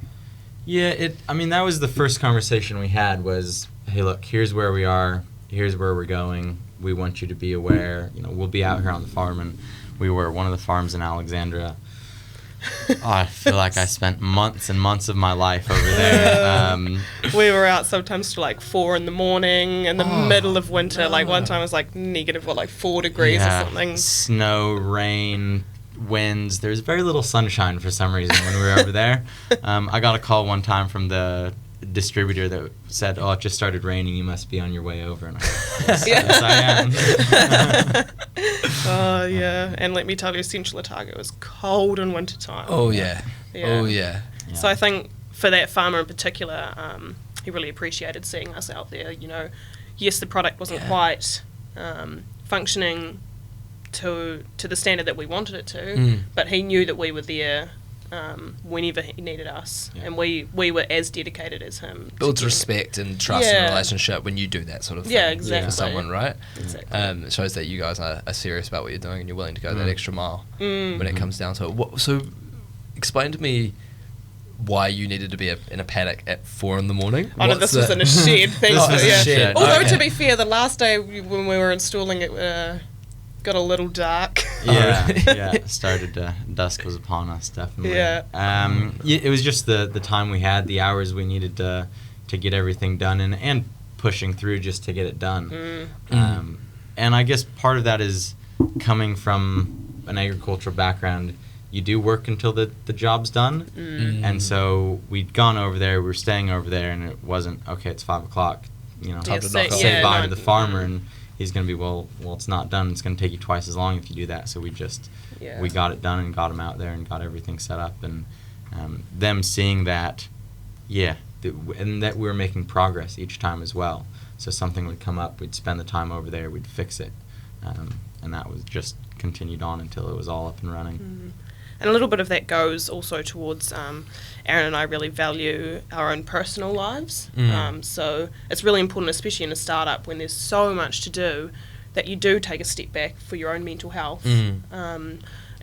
Yeah, that was the first conversation we had was, hey, look, here's where we are, here's where we're going, we want you to be aware, we'll be out here on the farm. And we were one of the farms in Alexandria. I feel like I spent months and months of my life over there. We were out sometimes till 4 in the morning in the middle of winter. One time it was negative 4 degrees or something. Snow, rain, winds. There's very little sunshine for some reason when we were over there. I got a call one time from the distributor that said, it just started raining, you must be on your way over. And I said, yes, I am. Oh, yeah. And let me tell you, Central Otago was cold in winter time. Oh, yeah. So I think for that farmer in particular, he really appreciated seeing us out there. Yes, the product wasn't quite functioning to the standard that we wanted it to, but he knew that we were there whenever he needed us, and we were as dedicated as him. Builds respect and trust and relationship when you do that sort of thing exactly. for someone, right? Exactly. It shows that you guys are serious about what you're doing and you're willing to go that extra mile when it comes down to it. So explain to me why you needed to be in a paddock at 4 in the morning. This was in a shed. Shed. Although, to be fair, the last day when we were installing it, got a little dark. Dusk was upon us, definitely. It was just the time we had, the hours we needed to get everything done, and pushing through just to get it done. And I guess part of that is coming from an agricultural background. You do work until the job's done. And so we'd gone over there, we were staying over there, and it wasn't, okay, it's 5 o'clock, say bye to the farmer, and he's going to be, well, it's not done. It's going to take you twice as long if you do that. So we got it done and got him out there and got everything set up. And them seeing that, and that we were making progress each time as well. So something would come up, we'd spend the time over there, we'd fix it. And that was just continued on until it was all up and running. And a little bit of that goes also towards Aaron and I really value our own personal lives. So it's really important, especially in a startup when there's so much to do, that you do take a step back for your own mental health. And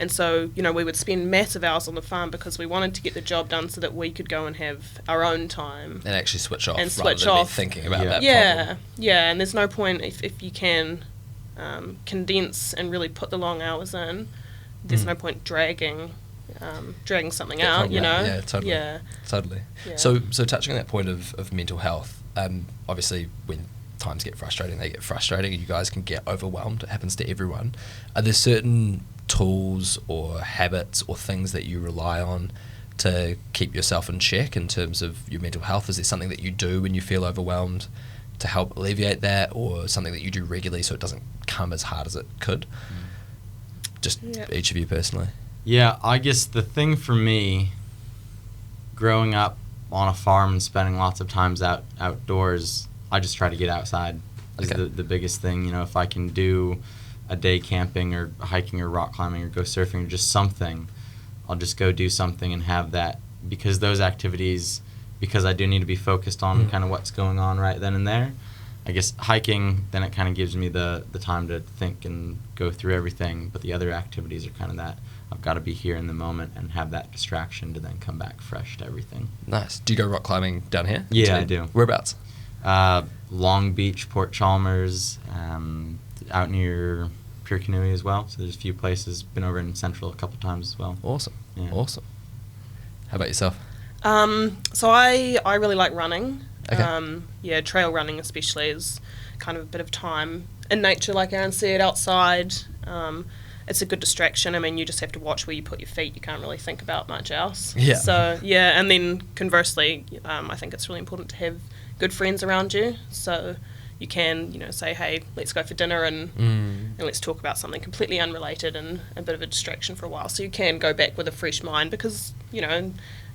so, we would spend massive hours on the farm because we wanted to get the job done so that we could go and have our own time. And actually switch off rather than be thinking about that problem. Yeah, and there's no point if you can condense and really put the long hours in. There's no point dragging something out, Yeah, totally. Yeah. So touching on that point of mental health, obviously when times get frustrating, they get frustrating, and you guys can get overwhelmed. It happens to everyone. Are there certain tools or habits or things that you rely on to keep yourself in check in terms of your mental health? Is there something that you do when you feel overwhelmed to help alleviate that, or something that you do regularly so it doesn't come as hard as it could? Just each of you personally. Yeah, I guess the thing for me, growing up on a farm and spending lots of times outdoors, I just try to get outside. Is the biggest thing. You know, if I can do a day camping or hiking or rock climbing or go surfing or just something, I'll just go do something and have that, because those activities, because I do need to be focused on kind of what's going on right then and there. I guess hiking, then it kind of gives me the time to think and go through everything, but the other activities are kind of that I've got to be here in the moment and have that distraction to then come back fresh to everything. Nice. Do you go rock climbing down here? Yeah, I do. Whereabouts? Long Beach, Port Chalmers, out near Pure Canoe as well. So there's a few places. Been over in Central a couple times as well. Awesome. Yeah. Awesome. How about yourself? So I really like running. Okay. Trail running especially is kind of a bit of time in nature, like Aaron said, outside. It's a good distraction. I mean, you just have to watch where you put your feet. You can't really think about much else. Yeah. So, yeah, and then conversely, I think it's really important to have good friends around you. So you can, say, hey, let's go for dinner and let's talk about something completely unrelated and a bit of a distraction for a while. So you can go back with a fresh mind because,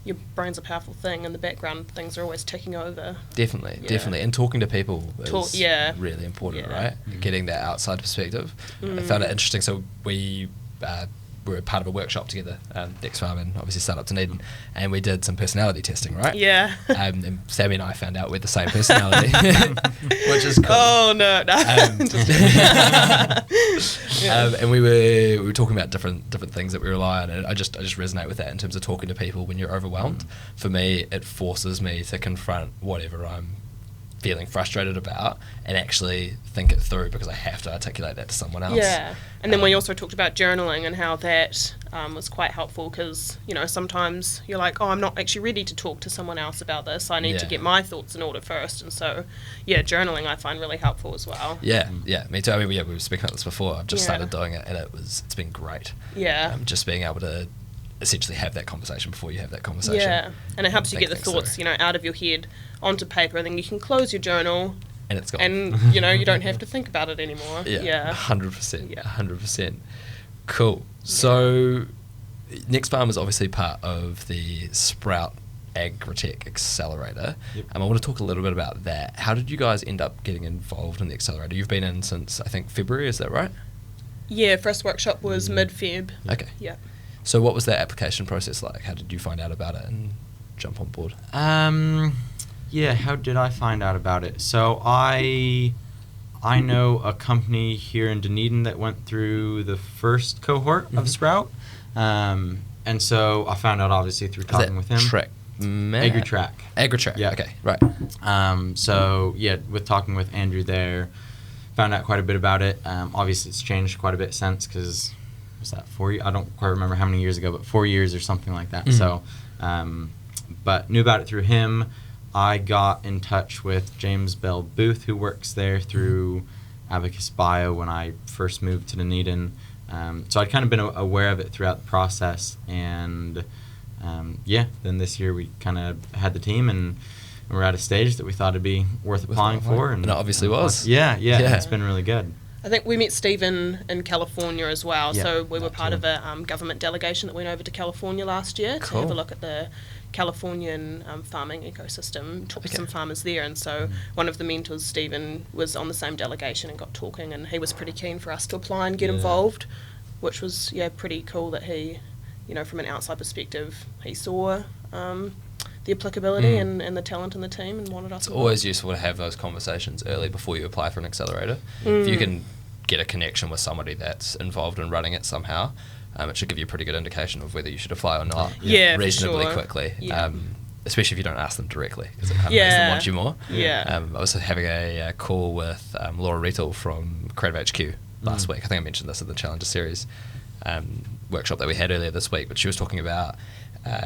your brain's a powerful thing. In the background, things are always ticking over. Definitely. And talking to people is really important, right? Mm-hmm. Getting that outside perspective. I found it interesting. So we were part of a workshop together, Next Farm and obviously Startup Dunedin, and we did some personality testing, right? Yeah. And Sammy and I found out we're the same personality, which is cool. Oh, no. And we were talking about different things that we rely on, and I just resonate with that in terms of talking to people when you're overwhelmed. For me, it forces me to confront whatever I'm feeling frustrated about and actually think it through, because I have to articulate that to someone else. Yeah. And then we also talked about journaling and how that was quite helpful because, sometimes you're like, oh, I'm not actually ready to talk to someone else about this. I need to get my thoughts in order first. And so, journaling I find really helpful as well. Yeah, me too. I mean, we were speaking about this before. I've just started doing it and it's been great. Yeah. Just being able to essentially have that conversation before you have that conversation. Yeah, and it helps you get the thoughts, out of your head onto paper, and then you can close your journal. And it's gone. And, you don't have to think about it anymore. Yeah. 100%. Yeah. 100%. Cool. So, Next Farm is obviously part of the Sprout Agrotech Accelerator. Yep. I want to talk a little bit about that. How did you guys end up getting involved in the Accelerator? You've been in since, I think, February, is that right? Yeah, first workshop was mid-Feb. Okay. Yeah. So what was that application process like? How did you find out about it and jump on board? How did I find out about it? So I know a company here in Dunedin that went through the first cohort of Sprout. And so I found out obviously through talking with him. Agrotech. Yeah. Okay, right. With talking with Andrew there, found out quite a bit about it. Obviously it's changed quite a bit since, because was that 4 years? I don't quite remember how many years ago, but 4 years or something like that. So, but knew about it through him. I got in touch with James Bell Booth, who works there through Abacus Bio when I first moved to Dunedin. So I'd kind of been aware of it throughout the process. And then this year we kind of had the team and we're at a stage that we thought it'd be worth applying for. And it obviously was. Yeah, it's been really good. I think we met Stephen in California as well. Yeah, so we were part of a government delegation that went over to California last year to have a look at the Californian farming ecosystem, talked to some farmers there. And so one of the mentors, Stephen, was on the same delegation and got talking, and he was pretty keen for us to apply and get involved, which was pretty cool that he, from an outside perspective, he saw the applicability and the talent in the team and wanted us to. It's always useful to have those conversations early before you apply for an accelerator. If you can get a connection with somebody that's involved in running it somehow, it should give you a pretty good indication of whether you should apply or not reasonably quickly. Especially if you don't ask them directly, because it kind of makes them want you more. I was having a call with Laura Rettel from Creative HQ last week. I think I mentioned this in the Challenger Series workshop that we had earlier this week, but she was talking about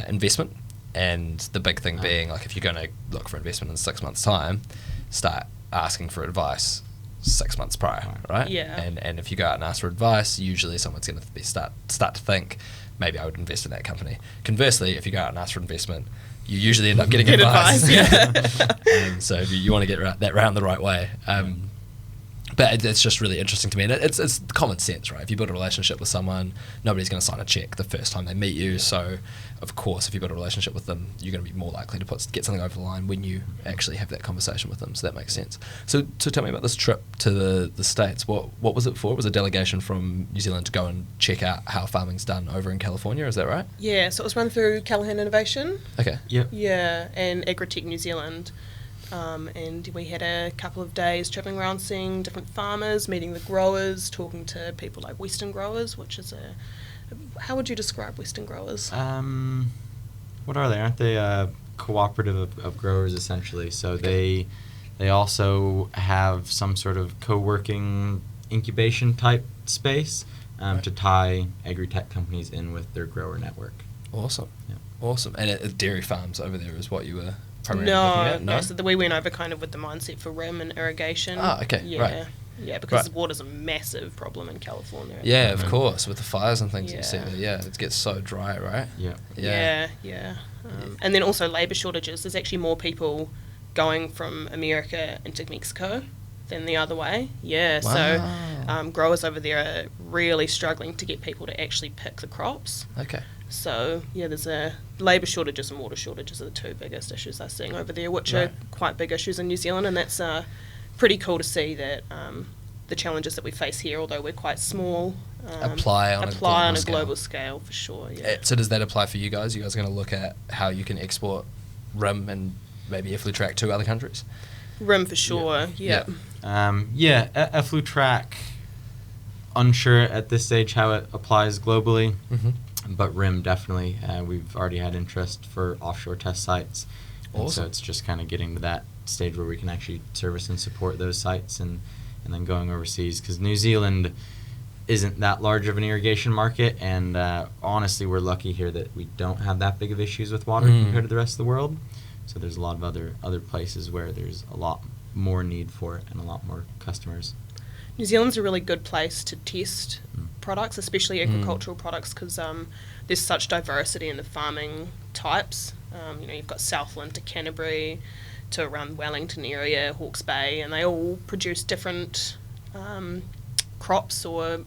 investment. And the big thing being, like, if you're going to look for investment in 6 months' time, start asking for advice 6 months prior, right? Yeah. And if you go out and ask for advice, usually someone's going to be start to think maybe I would invest in that company. Conversely, if you go out and ask for investment, you usually end up getting Get advice. advice, So you want to get that round the right way. But it's just really interesting to me. And it's common sense, right? If you build a relationship with someone, nobody's going to sign a check the first time they meet you. So, of course, if you build a relationship with them, you're going to be more likely to get something over the line when you actually have that conversation with them. So that makes sense. So tell me about this trip to the States. What was it for? It was a delegation from New Zealand to go and check out how farming's done over in California. Is that right? Yeah, so it was run through Callaghan Innovation. Okay. Yep. Yeah, and Agrotech New Zealand. And we had a couple of days travelling around seeing different farmers, meeting the growers, talking to people like Western growers, which is how would you describe Western growers? What are they? Aren't they a cooperative of growers, essentially? So Okay. they also have some sort of co-working incubation type space Right. to tie Agri-Tech companies in with their grower network. Awesome. Yeah. Awesome. And dairy farms over there is what you were primarily looking at? No, so we went over kind of with the mindset for rim and irrigation. Ah, okay, Yeah, right. yeah, because Right. water's a massive problem in California. at the Yeah, of moment. course, with the fires and things that you see Yeah. there. Yeah, it gets so dry, right? Yeah. Yeah. And then also labour shortages. There's actually more people going from America into Mexico than the other way. Yeah, Wow. so growers over there are really struggling to get people to actually pick the crops. Okay. So, yeah, there's labour shortages and water shortages are the two biggest issues they're seeing over there, which Right. are quite big issues in New Zealand, and that's pretty cool to see that the challenges that we face here, although we're quite small, Apply on a global scale for sure, yeah. So does that apply for you guys? You guys are going to look at how you can export rim and maybe FluTrack to other countries? Rim for sure, yeah. FluTrack, unsure at this stage how it applies globally. Mm-hmm. But RIM definitely, we've already had interest for offshore test sites. And Awesome. so it's just kind of getting to that stage where we can actually service and support those sites and then going overseas. Because New Zealand isn't that large of an irrigation market, and honestly, we're lucky here that we don't have that big of issues with water compared to the rest of the world. So there's a lot of other places where there's a lot more need for it and a lot more customers. New Zealand's a really good place to test products, especially agricultural products, because there's such diversity in the farming types. You've got Southland to Canterbury to around Wellington area, Hawke's Bay, and they all produce different crops or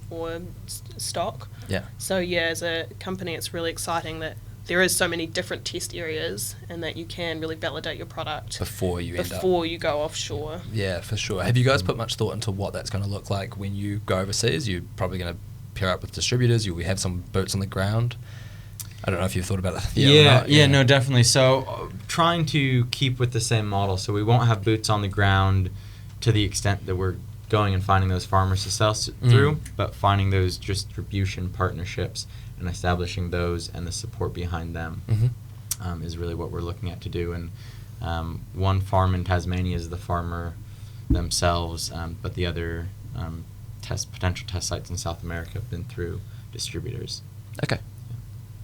stock. Yeah. So yeah, as a company, it's really exciting that there is so many different test areas and that you can really validate your product Before you go offshore. Yeah, for sure. Have you guys put much thought into what that's going to look like when you go overseas? You're probably going to pair up with distributors. You'll have some boots on the ground. I don't know if you've thought about that. No, definitely. So trying to keep with the same model. So we won't have boots on the ground to the extent that we're going and finding those farmers to sell through, but finding those distribution partnerships and establishing those and the support behind them is really what we're looking at to do. And one farm in Tasmania is the farmer themselves, but the other potential test sites in South America have been through distributors. Okay.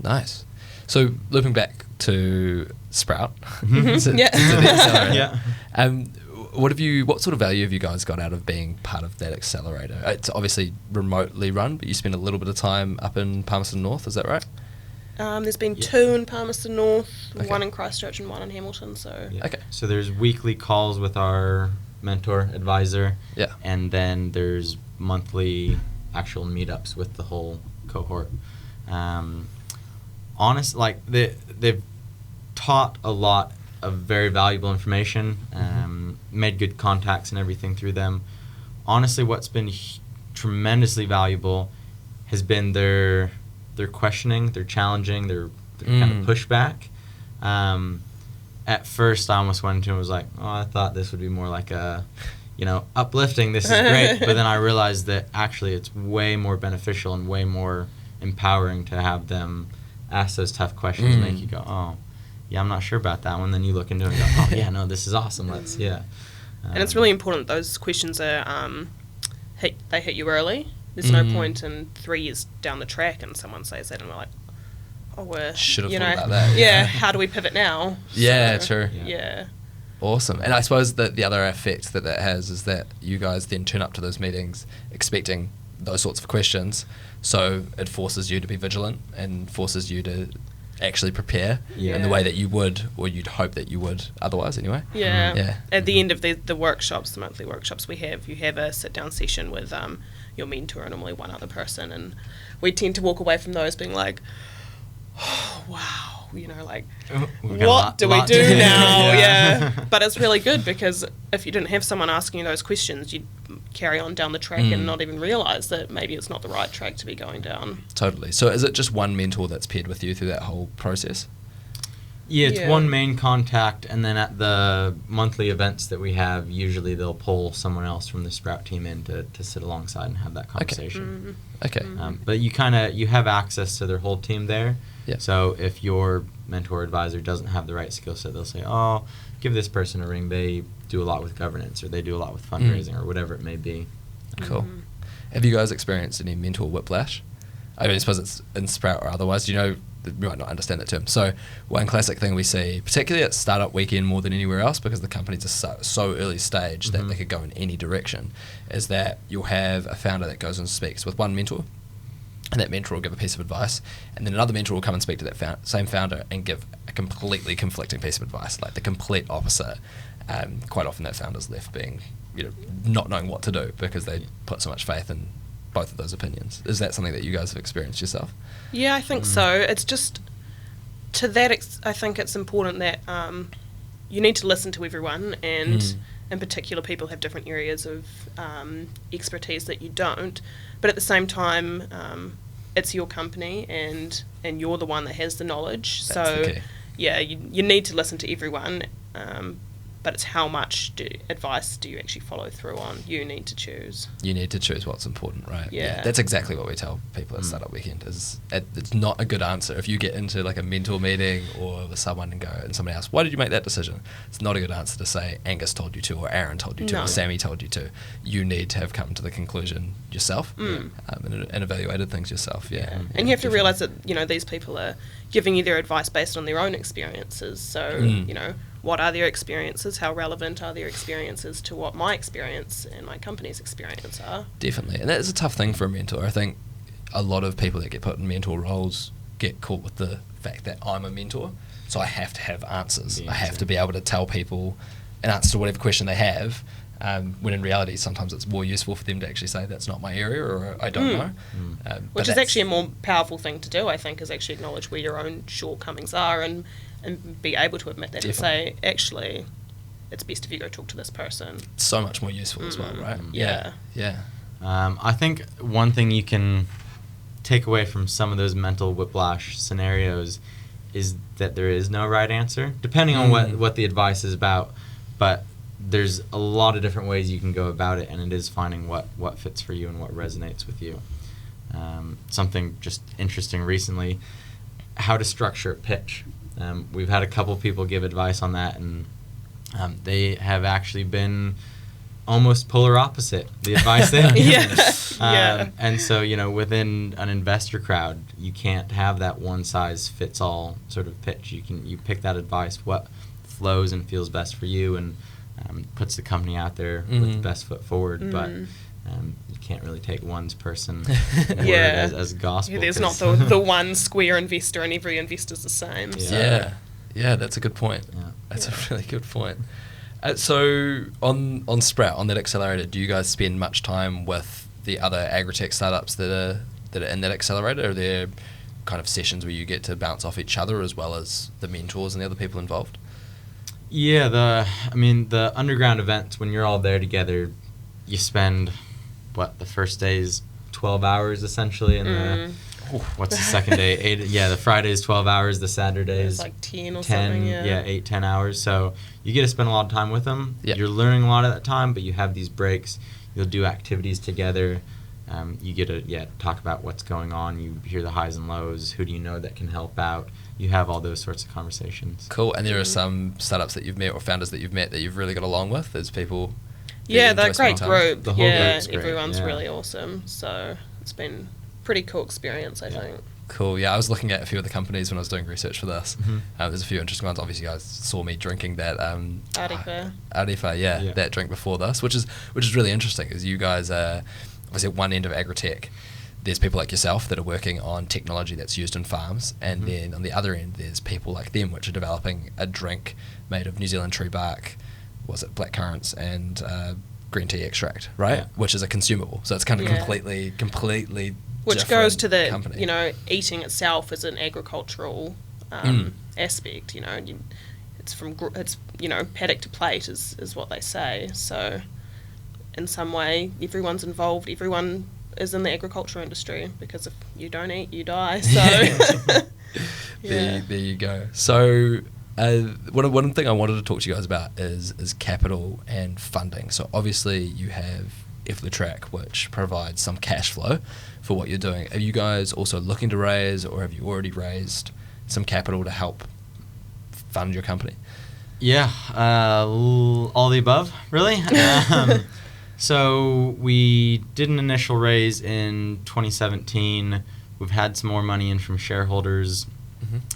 Nice. So looping back to Sprout, Yeah. to the Accelerator. Yeah. What sort of value have you guys got out of being part of that accelerator? It's obviously remotely run, but you spend a little bit of time up in Palmerston North, is that right? There's been 2 in Palmerston North, Okay. 1 in Christchurch and 1 in Hamilton, so... Yeah. Okay. So there's weekly calls with our mentor advisor. Yeah. And then there's monthly actual meetups with the whole cohort. They've taught a lot of very valuable information, made good contacts and everything through them. Honestly, what's been tremendously valuable has been their questioning, their challenging, their kind of pushback. At first, I almost went into it and was like, I thought this would be more like a, uplifting, this is great. But then I realized that actually it's way more beneficial and way more empowering to have them ask those tough questions and make you go, yeah, I'm not sure about that one. Then you look into it and go, oh, yeah, no, this is awesome. And it's really important those questions are, they hit you early. There's no point in 3 years down the track and someone says that and we're like, should have thought about that. Yeah, how do we pivot now? Yeah, true. Yeah. Awesome. And I suppose that the other effect that has is that you guys then turn up to those meetings expecting those sorts of questions. So it forces you to be vigilant and forces you to actually prepare in the way that you would, or you'd hope that you would otherwise anyway. At the end of the workshops, the monthly workshops you have a sit down session with your mentor and normally one other person, and we tend to walk away from those being like, oh, wow, like, what do we do now? But it's really good, because if you didn't have someone asking you those questions, you'd carry on down the track and not even realise that maybe it's not the right track to be going down. Totally. So is it just one mentor that's paired with you through that whole process? Yeah, it's one main contact, and then at the monthly events that we have, usually they'll pull someone else from the Sprout team in to sit alongside and have that conversation. Okay. But you have access to their whole team there. Yeah. So if your mentor advisor doesn't have the right skill set, they'll say, oh, give this person a ring. They do a lot with governance, or they do a lot with fundraising, or whatever it may be. Cool. Have you guys experienced any mentor whiplash? I mean, I suppose it's in Sprout or otherwise. You might not understand that term. So one classic thing we see, particularly at Startup Weekend more than anywhere else, because the companies are so early stage that they could go in any direction, is that you'll have a founder that goes and speaks with one mentor, and that mentor will give a piece of advice, and then another mentor will come and speak to that same founder and give a completely conflicting piece of advice, like the complete opposite. Quite often that founder's left being, not knowing what to do because they put so much faith in both of those opinions. Is that something that you guys have experienced yourself? Yeah, I think so. It's just, to that I think it's important that you need to listen to everyone, and in particular people have different areas of expertise that you don't, but at the same time it's your company and you're the one that has the knowledge. That's the key. Yeah, you need to listen to everyone, but it's how much advice do you actually follow through on. You need to choose. You need to choose what's important, right? Yeah. That's exactly what we tell people at Startup Weekend. It's not a good answer. If you get into like a mentor meeting or with someone and somebody asks, why did you make that decision? It's not a good answer to say Angus told you to, or Aaron told you to, or Sammy told you to. You need to have come to the conclusion yourself and evaluated things yourself. Yeah. And you have to realise that, these people are giving you their advice based on their own experiences. So, what are their experiences? How relevant are their experiences to what my experience and my company's experience are? Definitely. And that is a tough thing for a mentor. I think a lot of people that get put in mentor roles get caught with the fact that I'm a mentor, so I have to have answers. I have to be able to tell people an answer to whatever question they have, when in reality sometimes it's more useful for them to actually say that's not my area, or I don't know. Which is actually a more powerful thing to do, I think, is actually acknowledge where your own shortcomings are and be able to admit that and say, actually, it's best if you go talk to this person. It's so much more useful as well, right? Yeah. I think one thing you can take away from some of those mental whiplash scenarios is that there is no right answer, depending on what the advice is about. But there's a lot of different ways you can go about it, and it is finding what fits for you and what resonates with you. Something just interesting recently, how to structure a pitch. We've had a couple people give advice on that, and they have actually been almost polar opposite the advice they give. And so, within an investor crowd, you can't have that one size fits all sort of pitch. You pick that advice, what flows and feels best for you, and puts the company out there with the best foot forward. But you can't really take one person's word as gospel. Yeah, there's not the one square investor, and every investor's the same. Yeah, that's a good point. That's a really good point. So on Sprout, on that accelerator, do you guys spend much time with the other Agrotech startups that are in that accelerator? Are there kind of sessions where you get to bounce off each other as well as the mentors and the other people involved? Yeah, the underground events, when you're all there together, you spend the first day's 12 hours essentially, and what's the second day? 8. Yeah, the Friday is 12 hours. The Saturday is like 10 or something. Yeah, 8-10 hours. So you get to spend a lot of time with them. Yep. You're learning a lot at that time, but you have these breaks. You'll do activities together. You get to talk about what's going on. You hear the highs and lows. Who do you know that can help out? You have all those sorts of conversations. Cool. And there are some startups that you've met or founders that you've met that you've really got along with. There's people. Yeah, they're a great group. The whole group's great. Everyone's really awesome. So it's been a pretty cool experience, I think. Cool. Yeah, I was looking at a few of the companies when I was doing research for this. There's a few interesting ones. Obviously, you guys saw me drinking that Arepa, that drink before this, which is really interesting. Is you guys are obviously at one end of Agrotech, there's people like yourself that are working on technology that's used in farms, and then on the other end there's people like them which are developing a drink made of New Zealand tree bark, was it black currants and green tea extract, right? Which is a consumable. So it's kind of completely which goes to the company. Eating itself is an agricultural aspect. It's paddock to plate is what they say. So in some way everyone's involved, everyone is in the agriculture industry, because if you don't eat, you die. So there you go. So one thing I wanted to talk to you guys about is capital and funding. So obviously you have Accelerator, which provides some cash flow for what you're doing. Are you guys also looking to raise, or have you already raised some capital to help fund your company? Yeah, all the above, really. So we did an initial raise in 2017. We've had some more money in from shareholders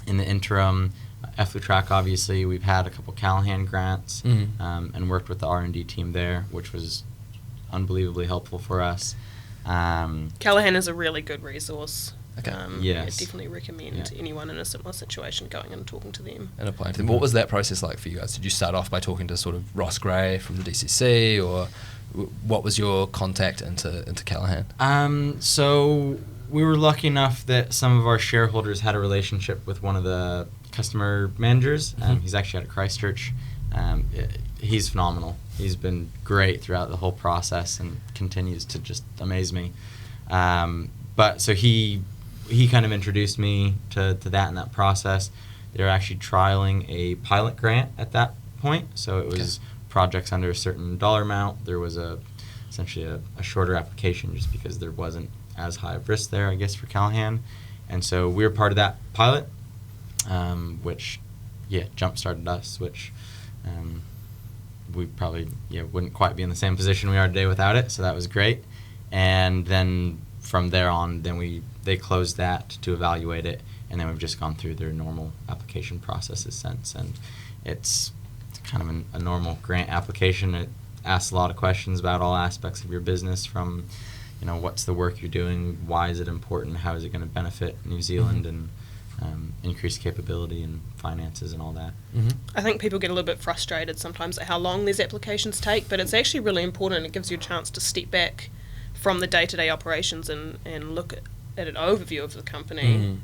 in the interim. Accelerator, obviously, we've had a couple Callahan grants and worked with the R&D team there, which was unbelievably helpful for us. Callahan is a really good resource. Okay. I definitely recommend anyone in a similar situation going and talking to them. And applying to them. What was that process like for you guys? Did you start off by talking to sort of Ross Gray from the DCC, or what was your contact into Callahan? So we were lucky enough that some of our shareholders had a relationship with one of the customer managers. He's actually out of Christchurch. He's phenomenal. He's been great throughout the whole process and continues to just amaze me. But so he kind of introduced me to that in that process. They were actually trialing a pilot grant at that point. So it was projects under a certain dollar amount. There was essentially a shorter application just because there wasn't as high of risk there, I guess, for Callahan. And so we were part of that pilot, which jump-started us, which we probably wouldn't quite be in the same position we are today without it. So that was great. And then from there on, they closed that to evaluate it, and then we've just gone through their normal application processes since. And it's kind of a normal grant application. It asks a lot of questions about all aspects of your business, from what's the work you're doing, why is it important, how is it going to benefit New Zealand, and increase capability and finances and all that. I think people get a little bit frustrated sometimes at how long these applications take, but it's actually really important. It gives you a chance to step back from the day-to-day operations and look at an overview of the company.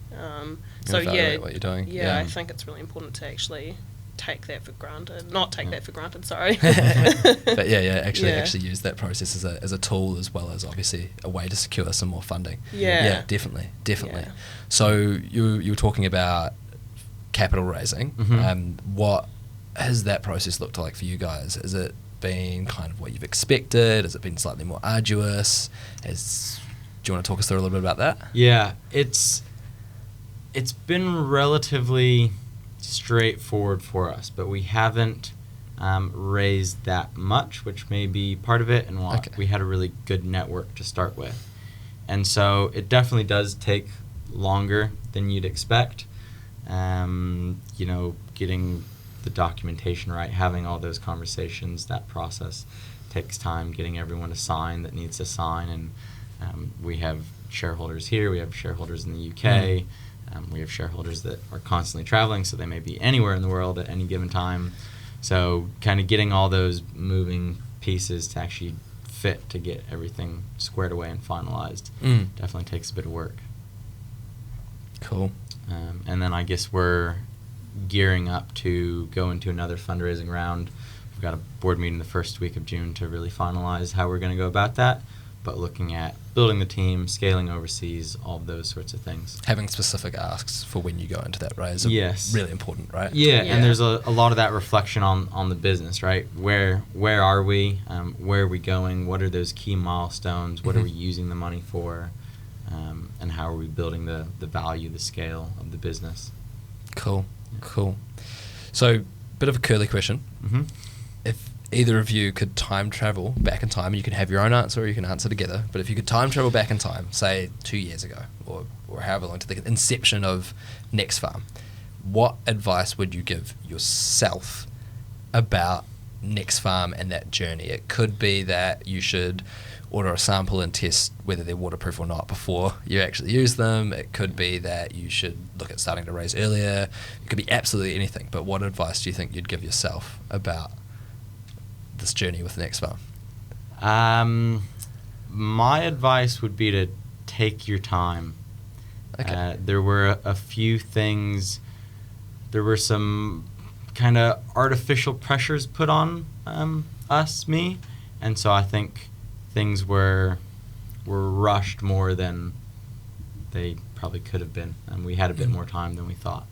Evaluate what you're doing. I think it's really important to actually take that for granted. Not take that for granted, sorry. But actually use that process as a tool, as well as obviously a way to secure some more funding. Definitely. Yeah. So you were talking about capital raising. What has that process looked like for you guys? Has it been kind of what you've expected? Has it been slightly more arduous? Do you want to talk us through a little bit about that? Yeah, it's been relatively straightforward for us, but we haven't raised that much, which may be part of it, and we had a really good network to start with. And so it definitely does take longer than you'd expect. Getting the documentation right, having all those conversations, that process takes time, getting everyone to sign that needs to sign. And we have shareholders here, we have shareholders in the UK, we have shareholders that are constantly traveling, so they may be anywhere in the world at any given time. So kind of getting all those moving pieces to actually fit to get everything squared away and finalized definitely takes a bit of work. Cool. And then I guess we're gearing up to go into another fundraising round. We've got a board meeting the first week of June to really finalize how we're going to go about that, but looking at building the team, scaling overseas, all of those sorts of things. Having specific asks for when you go into that raise are really important, right? Yeah, and there's a lot of that reflection on the business, right? Where are we? Where are we going? What are those key milestones? What are we using the money for? And how are we building the value, the scale of the business? Cool. So, bit of a curly question. If either of you could time travel back in time, and you can have your own answer or you can answer together, but if you could time travel back in time, say 2 years ago, or however long, to the inception of Next Farm, what advice would you give yourself about Next Farm and that journey. It could be that you should order a sample and test whether they're waterproof or not before you actually use them. It could be that you should look at starting to raise earlier. It could be absolutely anything. But what advice do you think you'd give yourself about this journey with Next Farm? My advice would be to take your time. Okay. There were a few things. There were some kind of artificial pressures put on me, and so I think things were rushed more than they probably could have been, and we had a bit more time than we thought,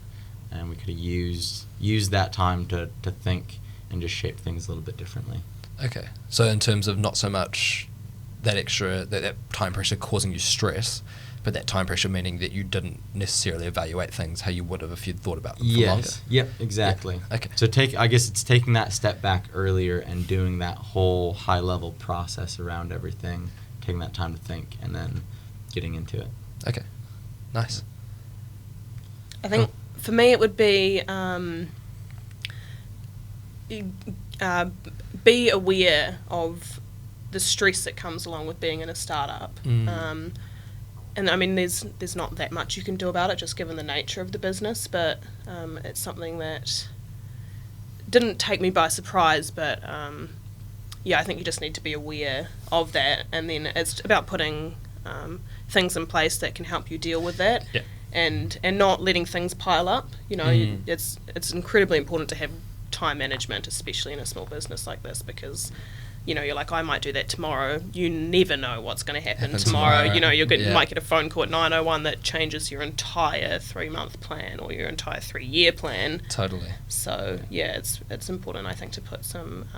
and we could have used that time to think and just shape things a little bit differently. Okay, so in terms of not so much that extra that time pressure causing you stress, but that time pressure meaning that you didn't necessarily evaluate things how you would have if you'd thought about them for longer. Yep, exactly. Yeah. Okay. So I guess it's taking that step back earlier and doing that whole high level process around everything, taking that time to think, and then getting into it. Okay, nice. I think for me it would be be aware of the stress that comes along with being in a startup. And I mean, there's not that much you can do about it, just given the nature of the business, but it's something that didn't take me by surprise, but I think you just need to be aware of that, and then it's about putting things in place that can help you deal with that, and not letting things pile up. It's incredibly important to have time management, especially in a small business like this, because you're like, I might do that tomorrow. You never know what's going to happen tomorrow. You might get a phone call at 9:01 that changes your entire 3-month plan or your entire 3-year plan. Totally. So it's important, I think, to put some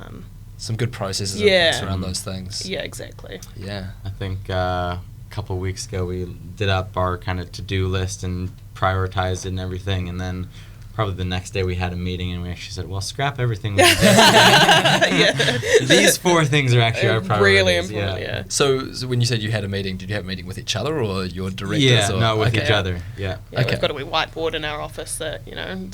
good processes in place around those things. Yeah, exactly. Yeah. I think a couple of weeks ago we did up our kind of to-do list and prioritized it and everything, and then probably the next day we had a meeting and we actually said, well, scrap everything we did. These 4 things are actually our priorities. Really important, yeah. So when you said you had a meeting, did you have a meeting with each other or your directors? Yeah, with each other, Yeah, we've got a wee whiteboard in our office that,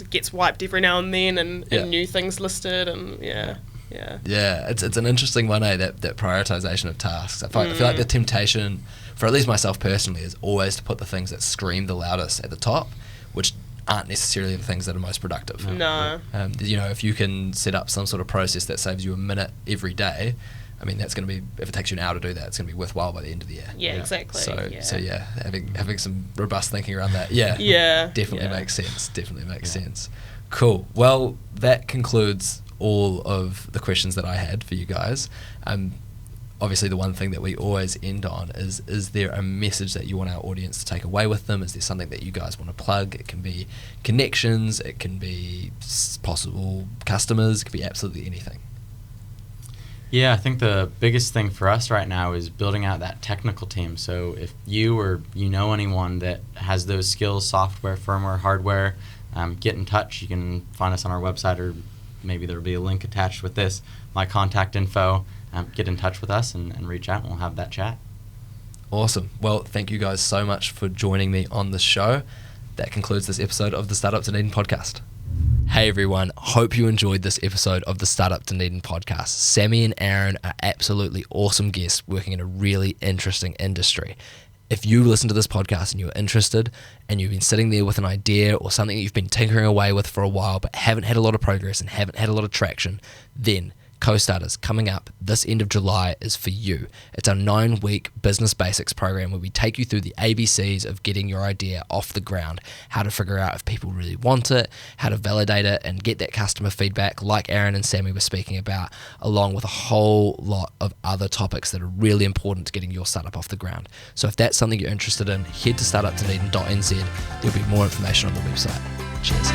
gets wiped every now and then and new things listed and Yeah, it's an interesting one, that prioritization of tasks. I feel like the temptation, for at least myself personally, is always to put the things that scream the loudest at the top, which aren't necessarily the things that are most productive. No. If you can set up some sort of process that saves you a minute every day, I mean, that's going to be, if it takes you an hour to do that, it's going to be worthwhile by the end of the year. Yeah, exactly. So having some robust thinking around that, definitely makes sense. Cool. Well, that concludes all of the questions that I had for you guys. Obviously, the one thing that we always end on is there a message that you want our audience to take away with them? Is there something that you guys want to plug? It can be connections, it can be possible customers, it could be absolutely anything. Yeah, I think the biggest thing for us right now is building out that technical team. So if you or anyone that has those skills, software, firmware, hardware, get in touch. You can find us on our website, or maybe there'll be a link attached with this, my contact info. Get in touch with us and reach out and we'll have that chat. Awesome. Well, thank you guys so much for joining me on the show. That concludes this episode of the Startup Dunedin podcast. Hey everyone, hope you enjoyed this episode of the Startup Dunedin podcast. Sammi and Aaron are absolutely awesome guests working in a really interesting industry. If you listen to this podcast and you're interested and you've been sitting there with an idea or something that you've been tinkering away with for a while but haven't had a lot of progress and haven't had a lot of traction, then Co-Starters coming up this end of July is for you. It's our 9-week business basics program where we take you through the ABCs of getting your idea off the ground, how to figure out if people really want it, how to validate it and get that customer feedback like Aaron and Sammi were speaking about, along with a whole lot of other topics that are really important to getting your startup off the ground. So if that's something you're interested in, head to startupdunedin.nz. There'll be more information on the website. Cheers.